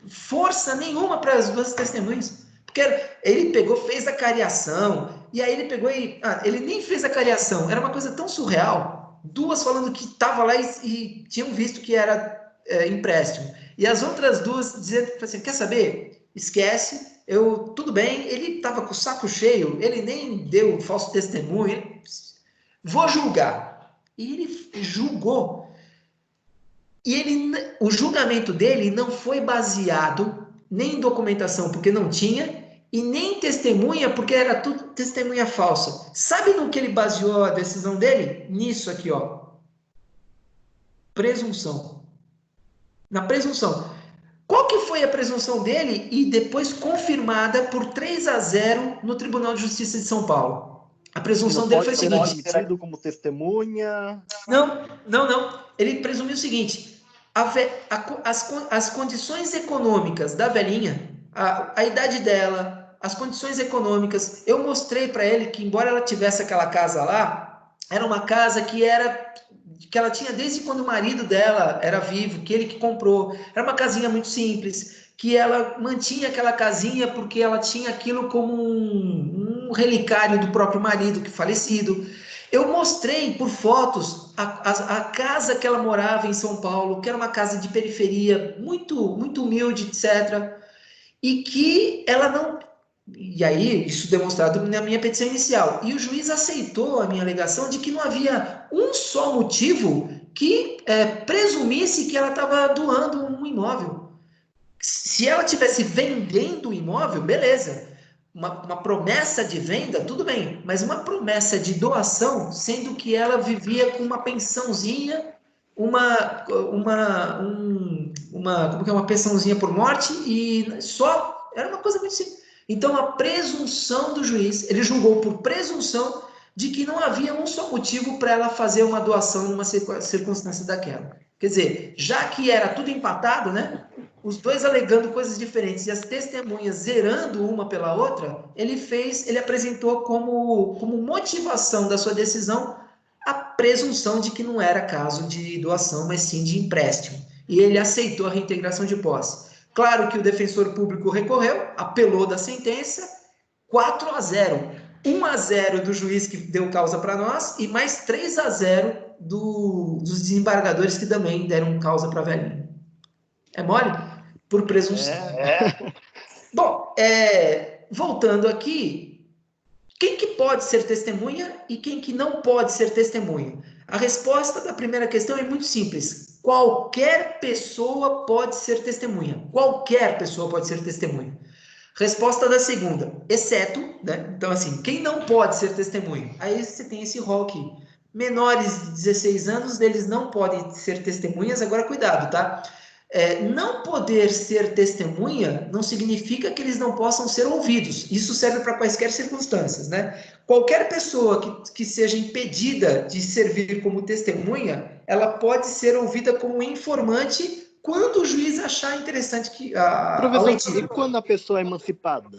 força nenhuma para as 2 testemunhas, porque ele pegou, fez a cariação, e aí ele pegou ele nem fez a cariação, era uma coisa tão surreal, 2 falando que estava lá e tinham visto que era empréstimo. E as outras 2 dizendo assim: quer saber? Esquece, tudo bem, ele estava com o saco cheio, ele nem deu falso testemunho, vou julgar. E ele julgou. E o julgamento dele não foi baseado nem em documentação, porque não tinha, e nem em testemunha, porque era tudo testemunha falsa. Sabe no que ele baseou a decisão dele? Nisso aqui, ó. Presunção. Na presunção. Qual que foi a presunção dele e depois confirmada por 3-0 no Tribunal de Justiça de São Paulo? A presunção dele foi o seguinte: admitido como testemunha. Não. Ele presumiu o seguinte: as condições econômicas da velhinha, a idade dela, as condições econômicas, eu mostrei para ele que, embora ela tivesse aquela casa lá, era uma casa que ela tinha desde quando o marido dela era vivo, que ele que comprou. Era uma casinha muito simples, que ela mantinha aquela casinha porque ela tinha aquilo como um relicário do próprio marido que falecido. Eu mostrei por fotos a casa que ela morava em São Paulo, que era uma casa de periferia, muito, muito humilde, etc. E que ela não E aí, isso demonstrado na minha petição inicial. E o juiz aceitou a minha alegação de que não havia um só motivo que presumisse que ela estava doando um imóvel. Se ela tivesse vendendo o imóvel, beleza. Uma promessa de venda, tudo bem. Mas uma promessa de doação, sendo que ela vivia com uma pensãozinha, como que é uma pensãozinha por morte e só era uma coisa muito simples. Então a presunção do juiz, ele julgou por presunção de que não havia um só motivo para ela fazer uma doação numa circunstância daquela. Quer dizer, já que era tudo empatado, né? Os dois alegando coisas diferentes e as testemunhas zerando uma pela outra, ele apresentou como motivação da sua decisão a presunção de que não era caso de doação, mas sim de empréstimo. E ele aceitou a reintegração de posse. Claro que o defensor público recorreu, apelou da sentença, 4-0. 1-0 do juiz que deu causa para nós e mais 3-0 dos desembargadores que também deram causa para a velhinha. É mole? Por presunção. Bom, voltando aqui, quem que pode ser testemunha e quem que não pode ser testemunha? A resposta da primeira questão é muito simples. Qualquer pessoa pode ser testemunha. Qualquer pessoa pode ser testemunha. Resposta da segunda, exceto, né? Então, assim, quem não pode ser testemunha? Aí você tem esse rol aqui. Menores de 16 anos, eles não podem ser testemunhas. Agora, cuidado, tá? Não poder ser testemunha não significa que eles não possam ser ouvidos. Isso serve para quaisquer circunstâncias, né? Qualquer pessoa que seja impedida de servir como testemunha, ela pode ser ouvida como informante quando o juiz achar interessante que Professor, e quando a pessoa é emancipada?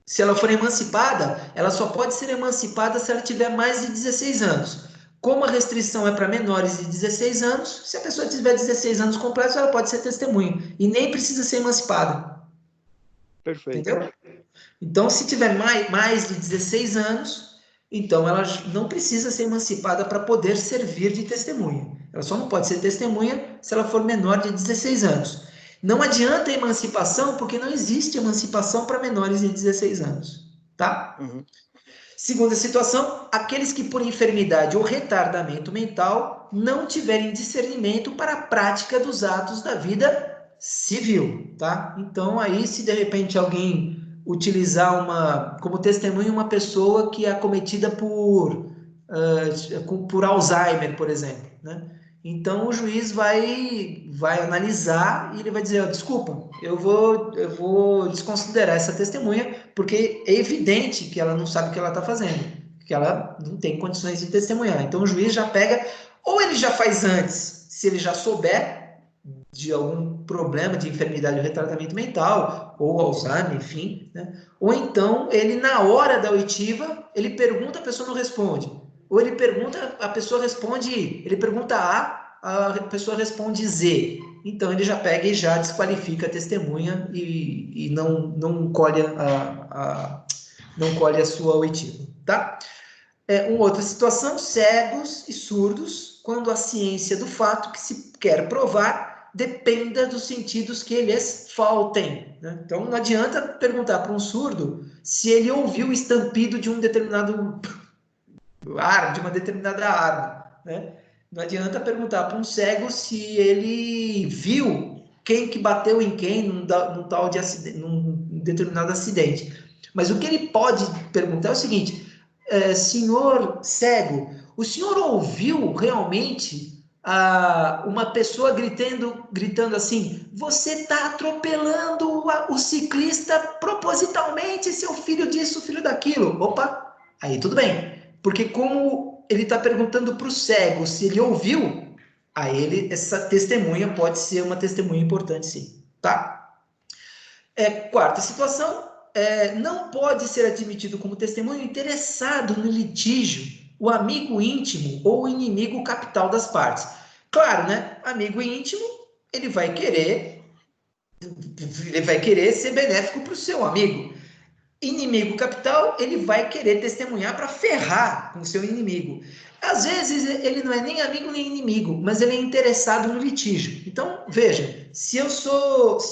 Se ela for emancipada, ela só pode ser emancipada se ela tiver mais de 16 anos. Como a restrição é para menores de 16 anos, se a pessoa tiver 16 anos completos, ela pode ser testemunha. E nem precisa ser emancipada. Perfeito. Entendeu? Então, se tiver mais de 16 anos, então ela não precisa ser emancipada para poder servir de testemunha. Ela só não pode ser testemunha se ela for menor de 16 anos. Não adianta a emancipação, porque não existe emancipação para menores de 16 anos. Tá? Uhum. Segunda situação, aqueles que por enfermidade ou retardamento mental não tiverem discernimento para a prática dos atos da vida civil, tá? Então aí se de repente alguém utilizar como testemunha uma pessoa que é acometida por Alzheimer, por exemplo, né? Então o juiz vai analisar e ele vai dizer, oh, desculpa, eu vou desconsiderar essa testemunha porque é evidente que ela não sabe o que ela está fazendo, que ela não tem condições de testemunhar. Então o juiz já pega, ou ele já faz antes, se ele já souber de algum problema de enfermidade ou retratamento mental, ou Alzheimer, enfim, né? Ou então ele na hora da oitiva, ele pergunta, a pessoa não responde. Ou ele pergunta, a pessoa responde, ele pergunta a pessoa responde Z. Então ele já pega e já desqualifica a testemunha e não colhe não colhe a sua oitiva, tá? Uma outra situação, cegos e surdos, quando a ciência do fato que se quer provar dependa dos sentidos que lhes faltem, né? Então não adianta perguntar para um surdo se ele ouviu o estampido de um determinado de uma determinada arma, né? Não adianta perguntar para um cego se ele viu quem que bateu em quem num determinado acidente. Mas o que ele pode perguntar é o seguinte, senhor cego, o senhor ouviu realmente uma pessoa gritando assim, você está atropelando o ciclista propositalmente, seu filho disso, filho daquilo. Opa, aí tudo bem. Porque como ele está perguntando para o cego se ele ouviu, essa testemunha pode ser uma testemunha importante, sim. Tá? Quarta situação, não pode ser admitido como testemunho interessado no litígio o amigo íntimo ou o inimigo capital das partes. Claro, né? Amigo íntimo, ele vai querer ser benéfico para o seu amigo. Inimigo capital, ele vai querer testemunhar para ferrar com o seu inimigo. Às vezes ele não é nem amigo nem inimigo, mas ele é interessado no litígio. Então, veja, se eu sou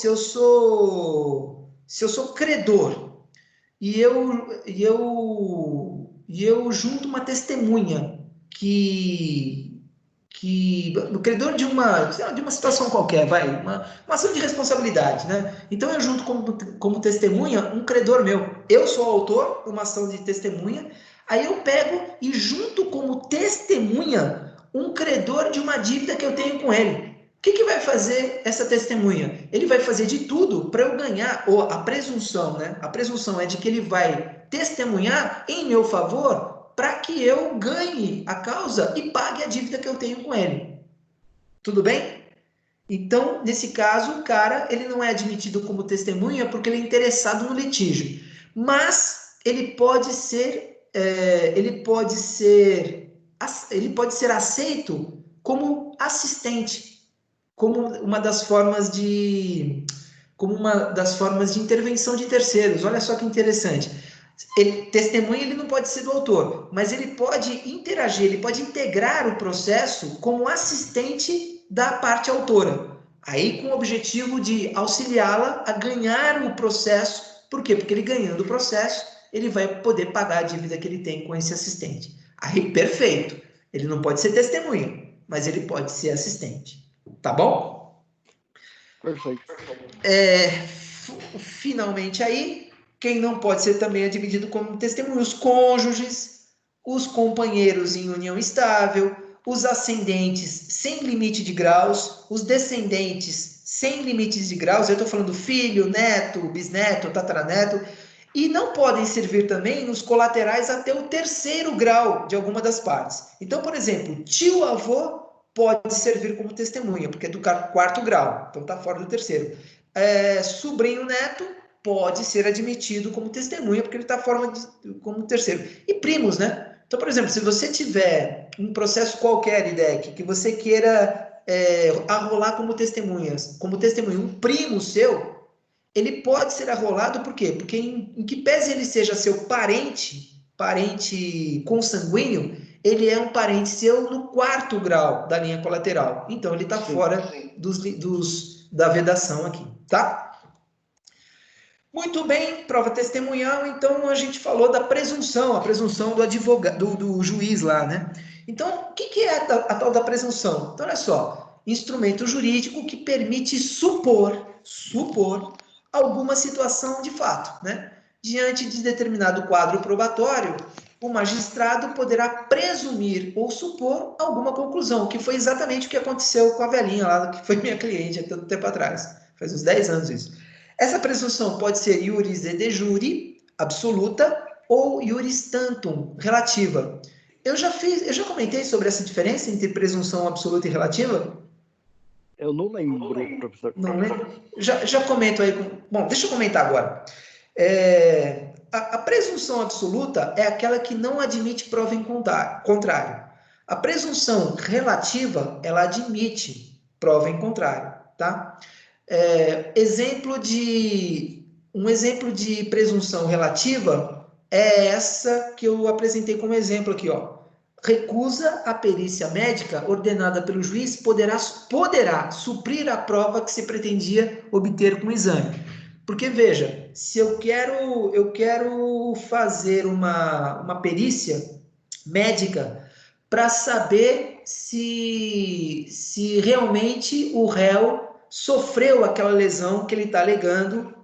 credor e eu junto uma testemunha o credor de uma situação qualquer, uma ação de responsabilidade, né? Então eu junto como testemunha um credor meu. Eu sou autor de uma ação de testemunha, aí eu pego e junto como testemunha um credor de uma dívida que eu tenho com ele. O que vai fazer essa testemunha? Ele vai fazer de tudo para eu ganhar, ou a presunção, né? A presunção é de que ele vai testemunhar em meu favor para que eu ganhe a causa e pague a dívida que eu tenho com ele. Tudo bem? Então, nesse caso, o cara ele não é admitido como testemunha porque ele é interessado no litígio, mas ele pode ser aceito como assistente, como uma das formas de intervenção de terceiros. Olha só que interessante. Testemunha ele não pode ser do autor, mas ele pode interagir, ele pode integrar o processo como assistente da parte autora. Aí com o objetivo de auxiliá-la a ganhar o processo. Por quê? Porque ele ganhando o processo, ele vai poder pagar a dívida que ele tem com esse assistente. Aí, perfeito. Ele não pode ser testemunha, mas ele pode ser assistente. Tá bom? Perfeito. Finalmente aí, quem não pode ser também é dividido como testemunha: os cônjuges, os companheiros em união estável, os ascendentes sem limite de graus, os descendentes sem limites de graus. Eu estou falando filho, neto, bisneto, tataraneto. E não podem servir também nos colaterais até o 3º grau de alguma das partes. Então, por exemplo, tio-avô pode servir como testemunha, porque é do 4º grau, então está fora do 3º. Sobrinho neto pode ser admitido como testemunha, porque ele está fora como 3º. E primos, né? Então, por exemplo, se você tiver um processo qualquer, IDEC, que você queira arrolar como testemunha um primo seu, ele pode ser arrolado por quê? Porque em que pese ele seja seu parente consanguíneo, ele é um parente seu no 4º grau da linha colateral. Então, ele está fora da vedação aqui, tá? Muito bem, prova testemunhal. Então, a gente falou da presunção, a presunção do advogado, do juiz lá, né? Então, o que é a tal da presunção? Então, olha só, instrumento jurídico que permite supor alguma situação de fato, né? Diante de determinado quadro probatório, o magistrado poderá presumir ou supor alguma conclusão, que foi exatamente o que aconteceu com a velhinha lá, que foi minha cliente há tanto tempo atrás, faz uns 10 anos isso. Essa presunção pode ser iuris et de jure, absoluta, ou iuris tantum, relativa. Eu já comentei sobre essa diferença entre presunção absoluta e relativa? Eu não lembro, professor. Não lembro. Já comento aí. Bom, deixa eu comentar agora. A presunção absoluta é aquela que não admite prova em contrário. A presunção relativa, ela admite prova em contrário, tá? Um exemplo de presunção relativa é essa que eu apresentei como exemplo aqui, ó. Recusa a perícia médica ordenada pelo juiz poderá suprir a prova que se pretendia obter com o exame. Porque, veja, se eu quero fazer uma perícia médica para saber se realmente o réu sofreu aquela lesão que ele está alegando.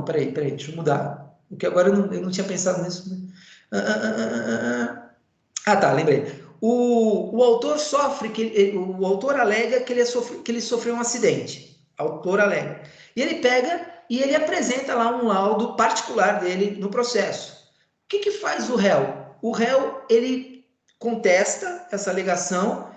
Peraí, deixa eu mudar. Porque agora eu não tinha pensado nisso. Tá, lembrei. O autor o autor alega que ele sofreu um acidente. O autor alega. E ele pega e ele apresenta lá um laudo particular dele no processo. O que faz o réu? O réu, ele contesta essa alegação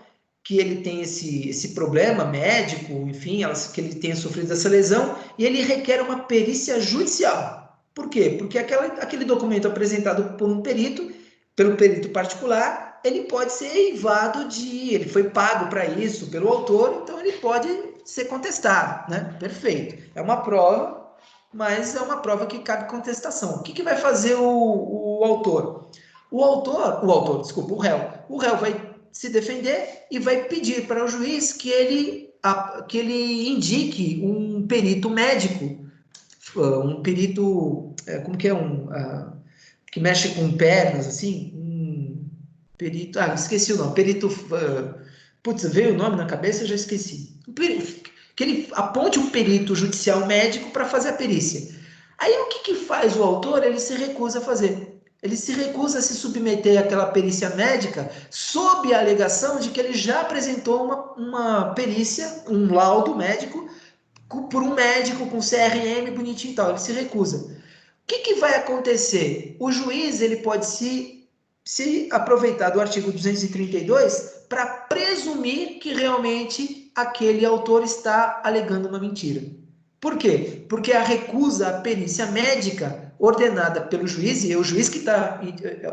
que ele tem esse problema médico, enfim, que ele tenha sofrido essa lesão, e ele requer uma perícia judicial. Por quê? Porque aquele documento apresentado pelo perito particular, ele pode ser eivado ele foi pago para isso pelo autor, então ele pode ser contestado, né? Perfeito. É uma prova, mas é uma prova que cabe contestação. O que vai fazer o autor? O réu. O réu vai se defender e vai pedir para o juiz que ele indique um perito médico um perito, como que é que mexe com pernas, assim, um perito, esqueci o nome, perito, putz, veio o nome na cabeça, eu já esqueci. Que ele aponte um perito judicial médico para fazer a perícia. Aí o que faz o autor? Ele se recusa a fazer. Ele se recusa a se submeter àquela perícia médica sob a alegação de que ele já apresentou uma perícia, um laudo médico, por um médico com CRM bonitinho e tal. Ele se recusa. O que vai acontecer? O juiz ele pode se aproveitar do artigo 232 para presumir que realmente aquele autor está alegando uma mentira. Por quê? Porque a recusa à perícia médica ordenada pelo juiz, e é o juiz que está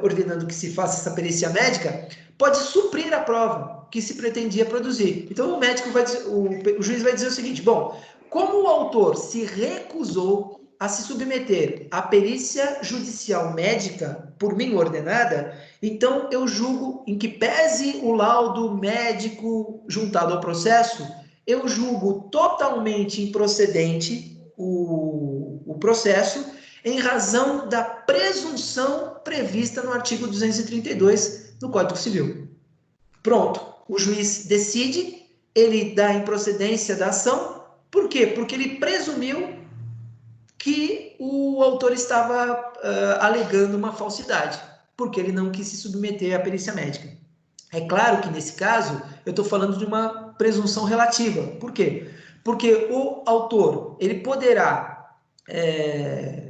ordenando que se faça essa perícia médica, pode suprir a prova que se pretendia produzir. Então o juiz vai dizer o seguinte: bom, como o autor se recusou a se submeter à perícia judicial médica por mim ordenada, então eu julgo, em que pese o laudo médico juntado ao processo, eu julgo totalmente improcedente o processo em razão da presunção prevista no artigo 232 do Código Civil. Pronto, o juiz decide, ele dá improcedência da ação. Por quê? Porque ele presumiu que o autor estava alegando uma falsidade, porque ele não quis se submeter à perícia médica. É claro que nesse caso eu estou falando de uma presunção relativa. Por quê? Porque o autor ele poderá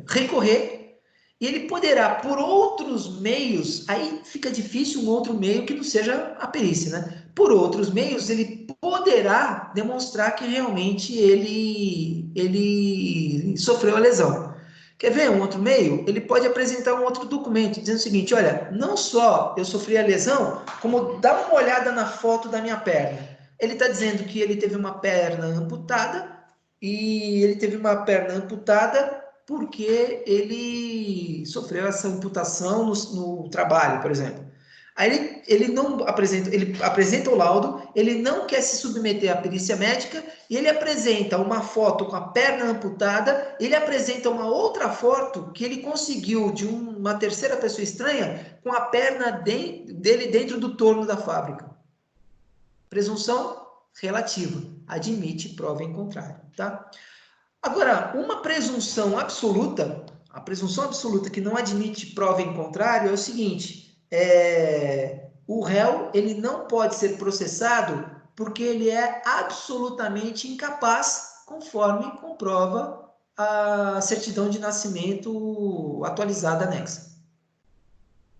recorrer e ele poderá, por outros meios, aí fica difícil um outro meio que não seja a perícia, né? Por outros meios, ele poderá demonstrar que realmente ele sofreu a lesão. Quer ver um outro meio? Ele pode apresentar um outro documento dizendo o seguinte: olha, não só eu sofri a lesão, como dá uma olhada na foto da minha perna. Ele está dizendo que ele teve uma perna amputada, e ele teve uma perna amputada porque ele sofreu essa amputação no trabalho, por exemplo. Aí ele não apresenta, ele apresenta o laudo, ele não quer se submeter à perícia médica, e ele apresenta uma foto com a perna amputada, ele apresenta uma outra foto que ele conseguiu de uma terceira pessoa estranha com a perna dele dentro do torno da fábrica. Presunção relativa, admite prova em contrário, tá? Agora, uma presunção absoluta, a presunção absoluta que não admite prova em contrário é o seguinte: o réu ele não pode ser processado porque ele é absolutamente incapaz, conforme comprova a certidão de nascimento atualizada anexa.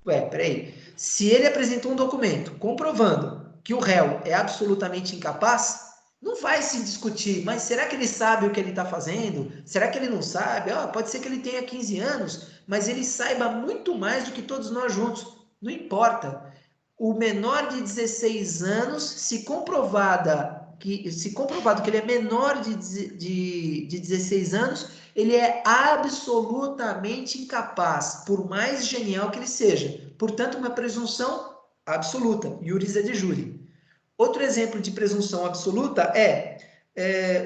Peraí. Se ele apresentou um documento comprovando que o réu é absolutamente incapaz, não vai se discutir, mas será que ele sabe o que ele está fazendo? Será que ele não sabe? Pode ser que ele tenha 15 anos, mas ele saiba muito mais do que todos nós juntos. Não importa. O menor de 16 anos, se comprovado que ele é menor de 16 anos, ele é absolutamente incapaz, por mais genial que ele seja. Portanto, uma presunção absoluta, iuris et jure. Outro exemplo de presunção absoluta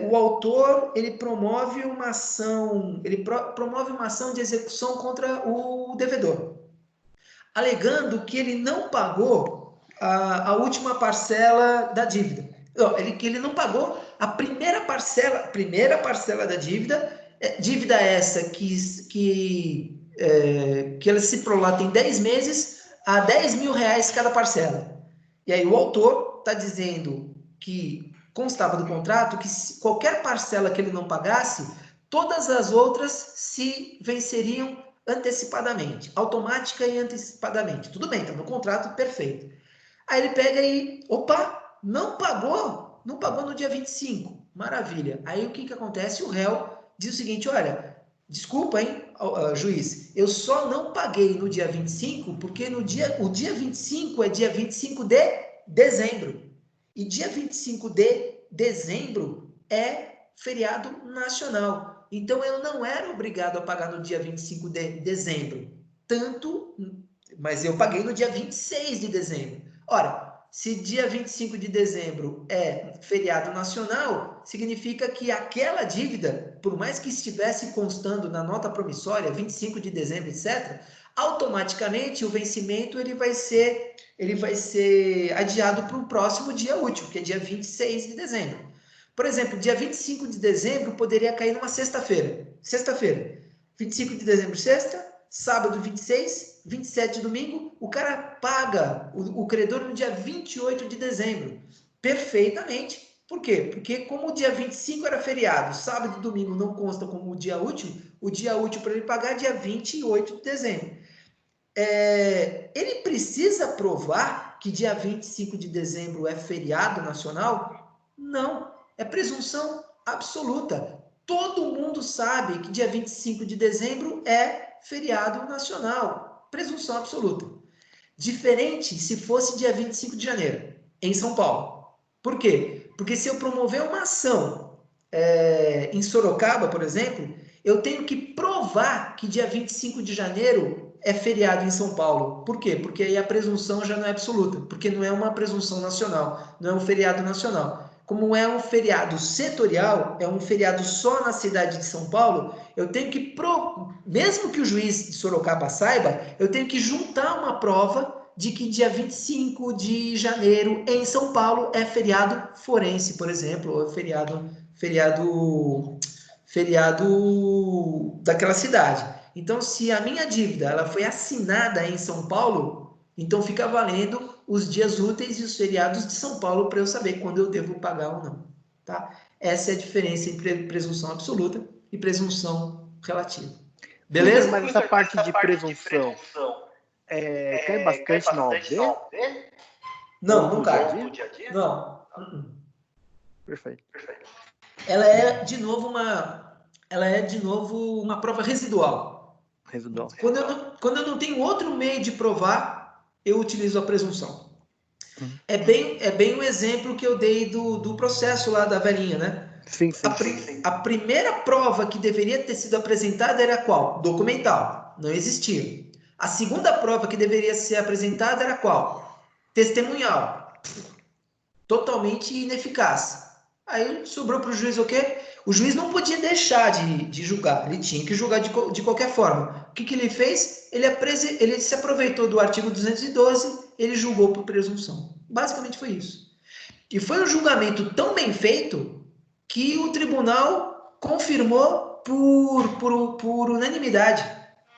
o autor ele promove uma ação, de execução contra o devedor, alegando que ele não pagou a última parcela da dívida. Que ele não pagou a primeira parcela da dívida, dívida essa que ela se prolata em 10 meses a R$10.000 cada parcela. E aí o autor está dizendo que constava do contrato que qualquer parcela que ele não pagasse, todas as outras se venceriam antecipadamente, automática e antecipadamente. Tudo bem, está no contrato, perfeito. Aí ele pega e, não pagou no dia 25, maravilha. Aí o que acontece? O réu diz o seguinte: olha, desculpa, hein, juiz, eu só não paguei no dia 25 porque o dia 25 é dia 25 de dezembro. E dia 25 de dezembro é feriado nacional. Então, eu não era obrigado a pagar no dia 25 de dezembro. Mas eu paguei no dia 26 de dezembro. Ora, se dia 25 de dezembro é feriado nacional, significa que aquela dívida, por mais que estivesse constando na nota promissória, 25 de dezembro, etc., automaticamente o vencimento ele vai ser adiado para o próximo dia útil, que é dia 26 de dezembro. Por exemplo, dia 25 de dezembro poderia cair numa sexta-feira. Sexta-feira. 25 de dezembro, sexta, sábado 26, 27 domingo, o cara paga o credor no dia 28 de dezembro. Perfeitamente. Por quê? Porque como o dia 25 era feriado, sábado e domingo não constam como o dia útil para ele pagar é dia 28 de dezembro. Ele precisa provar que dia 25 de dezembro é feriado nacional? Não. É presunção absoluta. Todo mundo sabe que dia 25 de dezembro é feriado nacional. Presunção absoluta. Diferente se fosse dia 25 de janeiro, em São Paulo. Por quê? Porque se eu promover uma ação em Sorocaba, por exemplo, eu tenho que provar que dia 25 de janeiro é feriado em São Paulo. Por quê? Porque aí a presunção já não é absoluta, porque não é uma presunção nacional, não é um feriado nacional. Como é um feriado setorial, é um feriado só na cidade de São Paulo, eu tenho que, mesmo que o juiz de Sorocaba saiba, eu tenho que juntar uma prova de que dia 25 de janeiro em São Paulo é feriado forense, por exemplo, ou feriado daquela cidade. Então, se a minha dívida ela foi assinada em São Paulo, então fica valendo os dias úteis e os feriados de São Paulo para eu saber quando eu devo pagar ou não. Tá? Essa é a diferença entre presunção absoluta e presunção relativa. Beleza? Mas essa parte de presunção cai bastante na OAB? Não, não cai. Não. Perfeito. Ela é de novo uma prova residual. Quando eu não tenho outro meio de provar, eu utilizo a presunção. É bem o exemplo que eu dei do processo lá da velhinha, né? Sim. A primeira prova que deveria ter sido apresentada era qual? Documental. Não existia. A segunda prova que deveria ser apresentada era qual? Testemunhal. Totalmente ineficaz. Aí sobrou para o juiz o quê? O juiz não podia deixar de julgar, ele tinha que julgar de qualquer forma. O que ele fez? Ele se aproveitou do artigo 212, ele julgou por presunção. Basicamente foi isso. E foi um julgamento tão bem feito que o tribunal confirmou por unanimidade.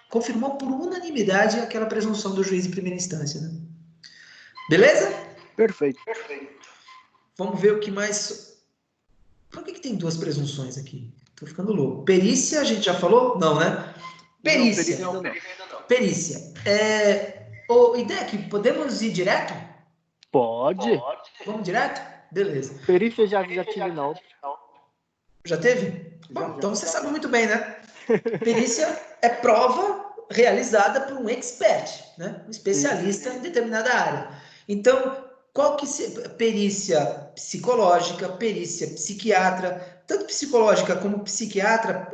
Confirmou por unanimidade aquela presunção do juiz em primeira instância. Né? Beleza? Perfeito. Vamos ver o que mais... Por que tem duas presunções aqui? Tô ficando louco. Perícia, a gente já falou? Não, né? Perícia. Perícia. Idec, podemos ir direto? Pode. Vamos direto? Beleza. Perícia já tive na outra. Já teve? Bom, então você sabe muito bem, né? Perícia é prova realizada por um expert, né? Um especialista em determinada área. Então, perícia psicológica, perícia psiquiatra, tanto psicológica como psiquiatra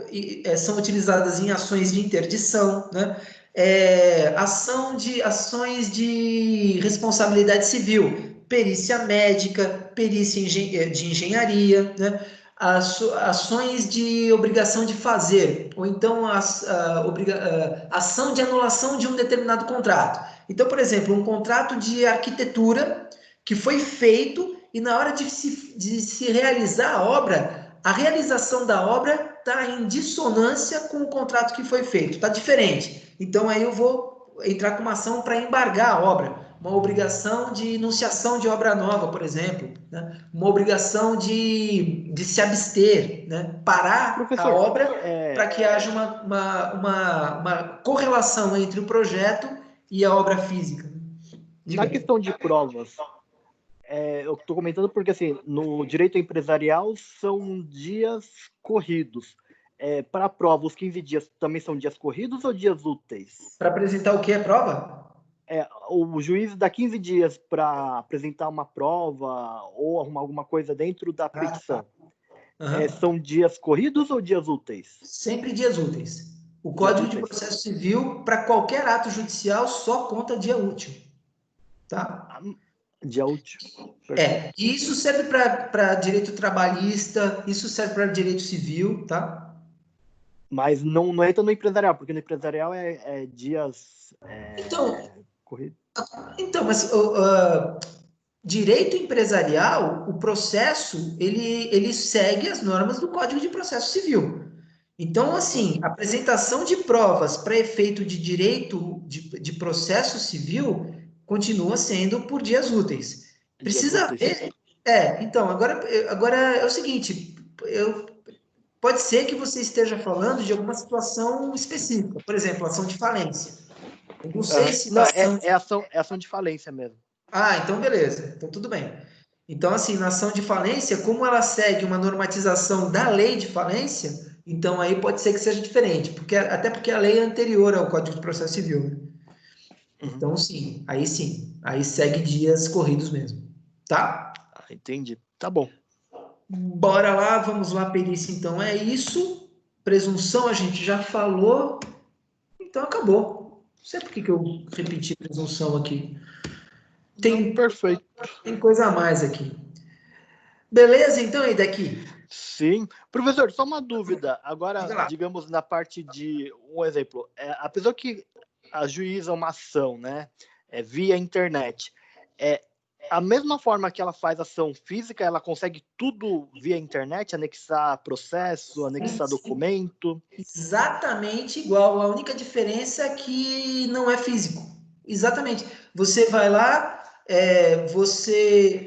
são utilizadas em ações de interdição, né? Ações de responsabilidade civil, perícia médica, perícia de engenharia, né? Ações de obrigação de fazer, ou então ação de anulação de um determinado contrato. Então, por exemplo, um contrato de arquitetura que foi feito e na hora de se realizar a obra, a realização da obra está em dissonância com o contrato que foi feito, está diferente. Então, aí eu vou entrar com uma ação para embargar a obra. Uma obrigação de enunciação de obra nova, por exemplo, né? Uma obrigação de se abster, né? Parar a obra para que haja uma correlação entre o projeto e a obra física. Na questão de provas, eu estou comentando porque assim, no direito empresarial são dias corridos. Para a prova, os 15 dias também são dias corridos ou dias úteis? Para apresentar o que é prova? O juiz dá 15 dias para apresentar uma prova ou arrumar alguma coisa dentro da petição. São dias corridos ou dias úteis? Sempre dias úteis. O Código de Processo Civil, para qualquer ato judicial, só conta dia útil. Tá? Dia útil. E isso serve para direito trabalhista, isso serve para direito civil, tá? Mas não entra no empresarial, porque no empresarial é dias corridos. Então, mas direito empresarial, o processo, ele segue as normas do Código de Processo Civil. Então, assim, apresentação de provas para efeito de direito de processo civil continua sendo por dias úteis. Precisa. Então, agora é o seguinte, pode ser que você esteja falando de alguma situação específica, por exemplo, ação de falência. Eu não sei se não, é ação de falência mesmo. Ah, então beleza, então tudo bem. Então, assim, na ação de falência, como ela segue uma normatização da lei de falência, então aí pode ser que seja diferente, até porque a lei é anterior ao Código de Processo Civil, né? Então, sim, aí segue dias corridos mesmo, tá? Entendi, tá bom. Bora lá, vamos lá, perícia, então é isso. Presunção a gente já falou, então acabou. Não sei por que eu repeti presunção aqui. Perfeito. Tem coisa a mais aqui. Beleza, então, e daqui? Sim. Professor, só uma dúvida. Agora, digamos, na parte de um exemplo. A pessoa que ajuiza uma ação, né, via internet, a mesma forma que ela faz ação física, ela consegue tudo via internet, anexar processo, anexar documento? Exatamente igual. A única diferença é que não é físico. Exatamente. Você vai lá,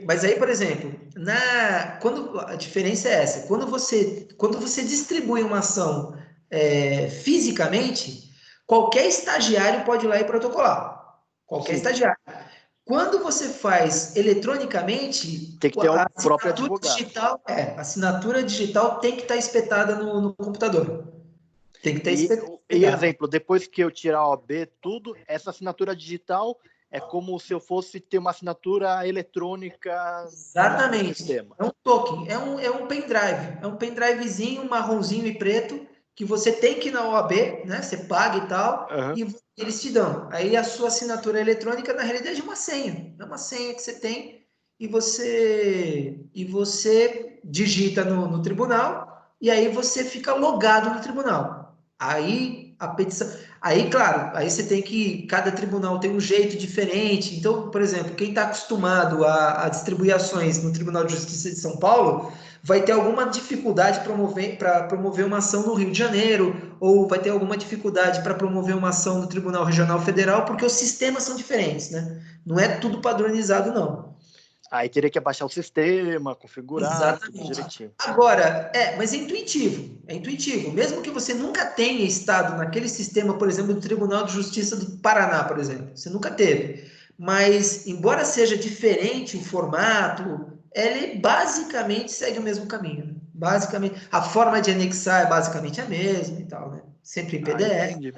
Mas aí, por exemplo, quando a diferença é essa, quando você distribui uma ação fisicamente, qualquer estagiário pode ir lá e protocolar. Qualquer estagiário. Quando você faz eletronicamente, tem que ter o próprio advogado. A assinatura digital tem que estar espetada no computador. Tem que estar espetada. E exemplo, depois que eu tirar a OAB, tudo, essa assinatura digital é como se eu fosse ter uma assinatura eletrônica. Exatamente. No sistema. É um token, é um pendrive. É um pendrivezinho marronzinho e preto que você tem que ir na OAB, né? Você paga e tal, e eles te dão. Aí a sua assinatura eletrônica, na realidade, é uma senha. É uma senha que você tem e você digita no tribunal e aí você fica logado no tribunal. Aí a petição. Aí, claro, aí você tem que. Cada tribunal tem um jeito diferente. Então, por exemplo, quem está acostumado a distribuir ações no Tribunal de Justiça de São Paulo vai ter alguma dificuldade para promover uma ação no Rio de Janeiro, ou vai ter alguma dificuldade para promover uma ação no Tribunal Regional Federal, porque os sistemas são diferentes, né? Não é tudo padronizado, não. Aí teria que abaixar o sistema, configurar, tudo direitinho. Agora, mas é intuitivo. É intuitivo. Mesmo que você nunca tenha estado naquele sistema, por exemplo, do Tribunal de Justiça do Paraná, por exemplo. Você nunca teve. Mas, embora seja diferente o formato, ele basicamente segue o mesmo caminho. Né? Basicamente, a forma de anexar é basicamente a mesma e tal, né? Sempre em PDF. Entendi.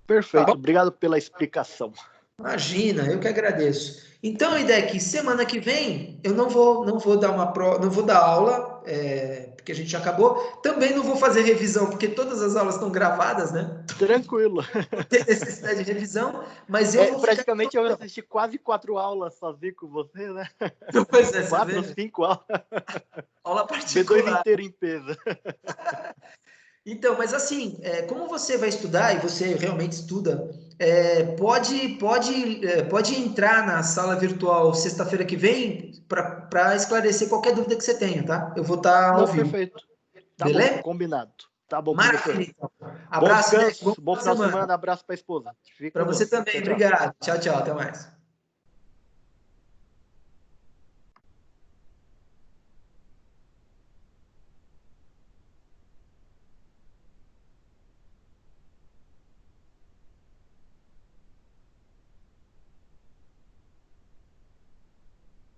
Perfeito. Obrigado pela explicação. Imagina, eu que agradeço. Então, Idec, semana que vem eu não vou dar aula, porque a gente já acabou. Também não vou fazer revisão, porque todas as aulas estão gravadas, né? Tranquilo. Não tem necessidade de revisão, mas eu vou praticamente eu assisti quase 4 aulas sozinho com você, né? Pois é, 4, 5 aulas. Aula particular. B2 inteiro em peso. Então, mas assim, como você vai estudar e você realmente estuda, pode entrar na sala virtual sexta-feira que vem para esclarecer qualquer dúvida que você tenha, tá? Eu vou estar ao vivo. Perfeito. Tá Beleza? bom, combinado. Tá bom, Maravilha, professor. então. Abraço, bom final de semana, abraço para a esposa. Para você também, obrigado. Tchau, tchau, até mais.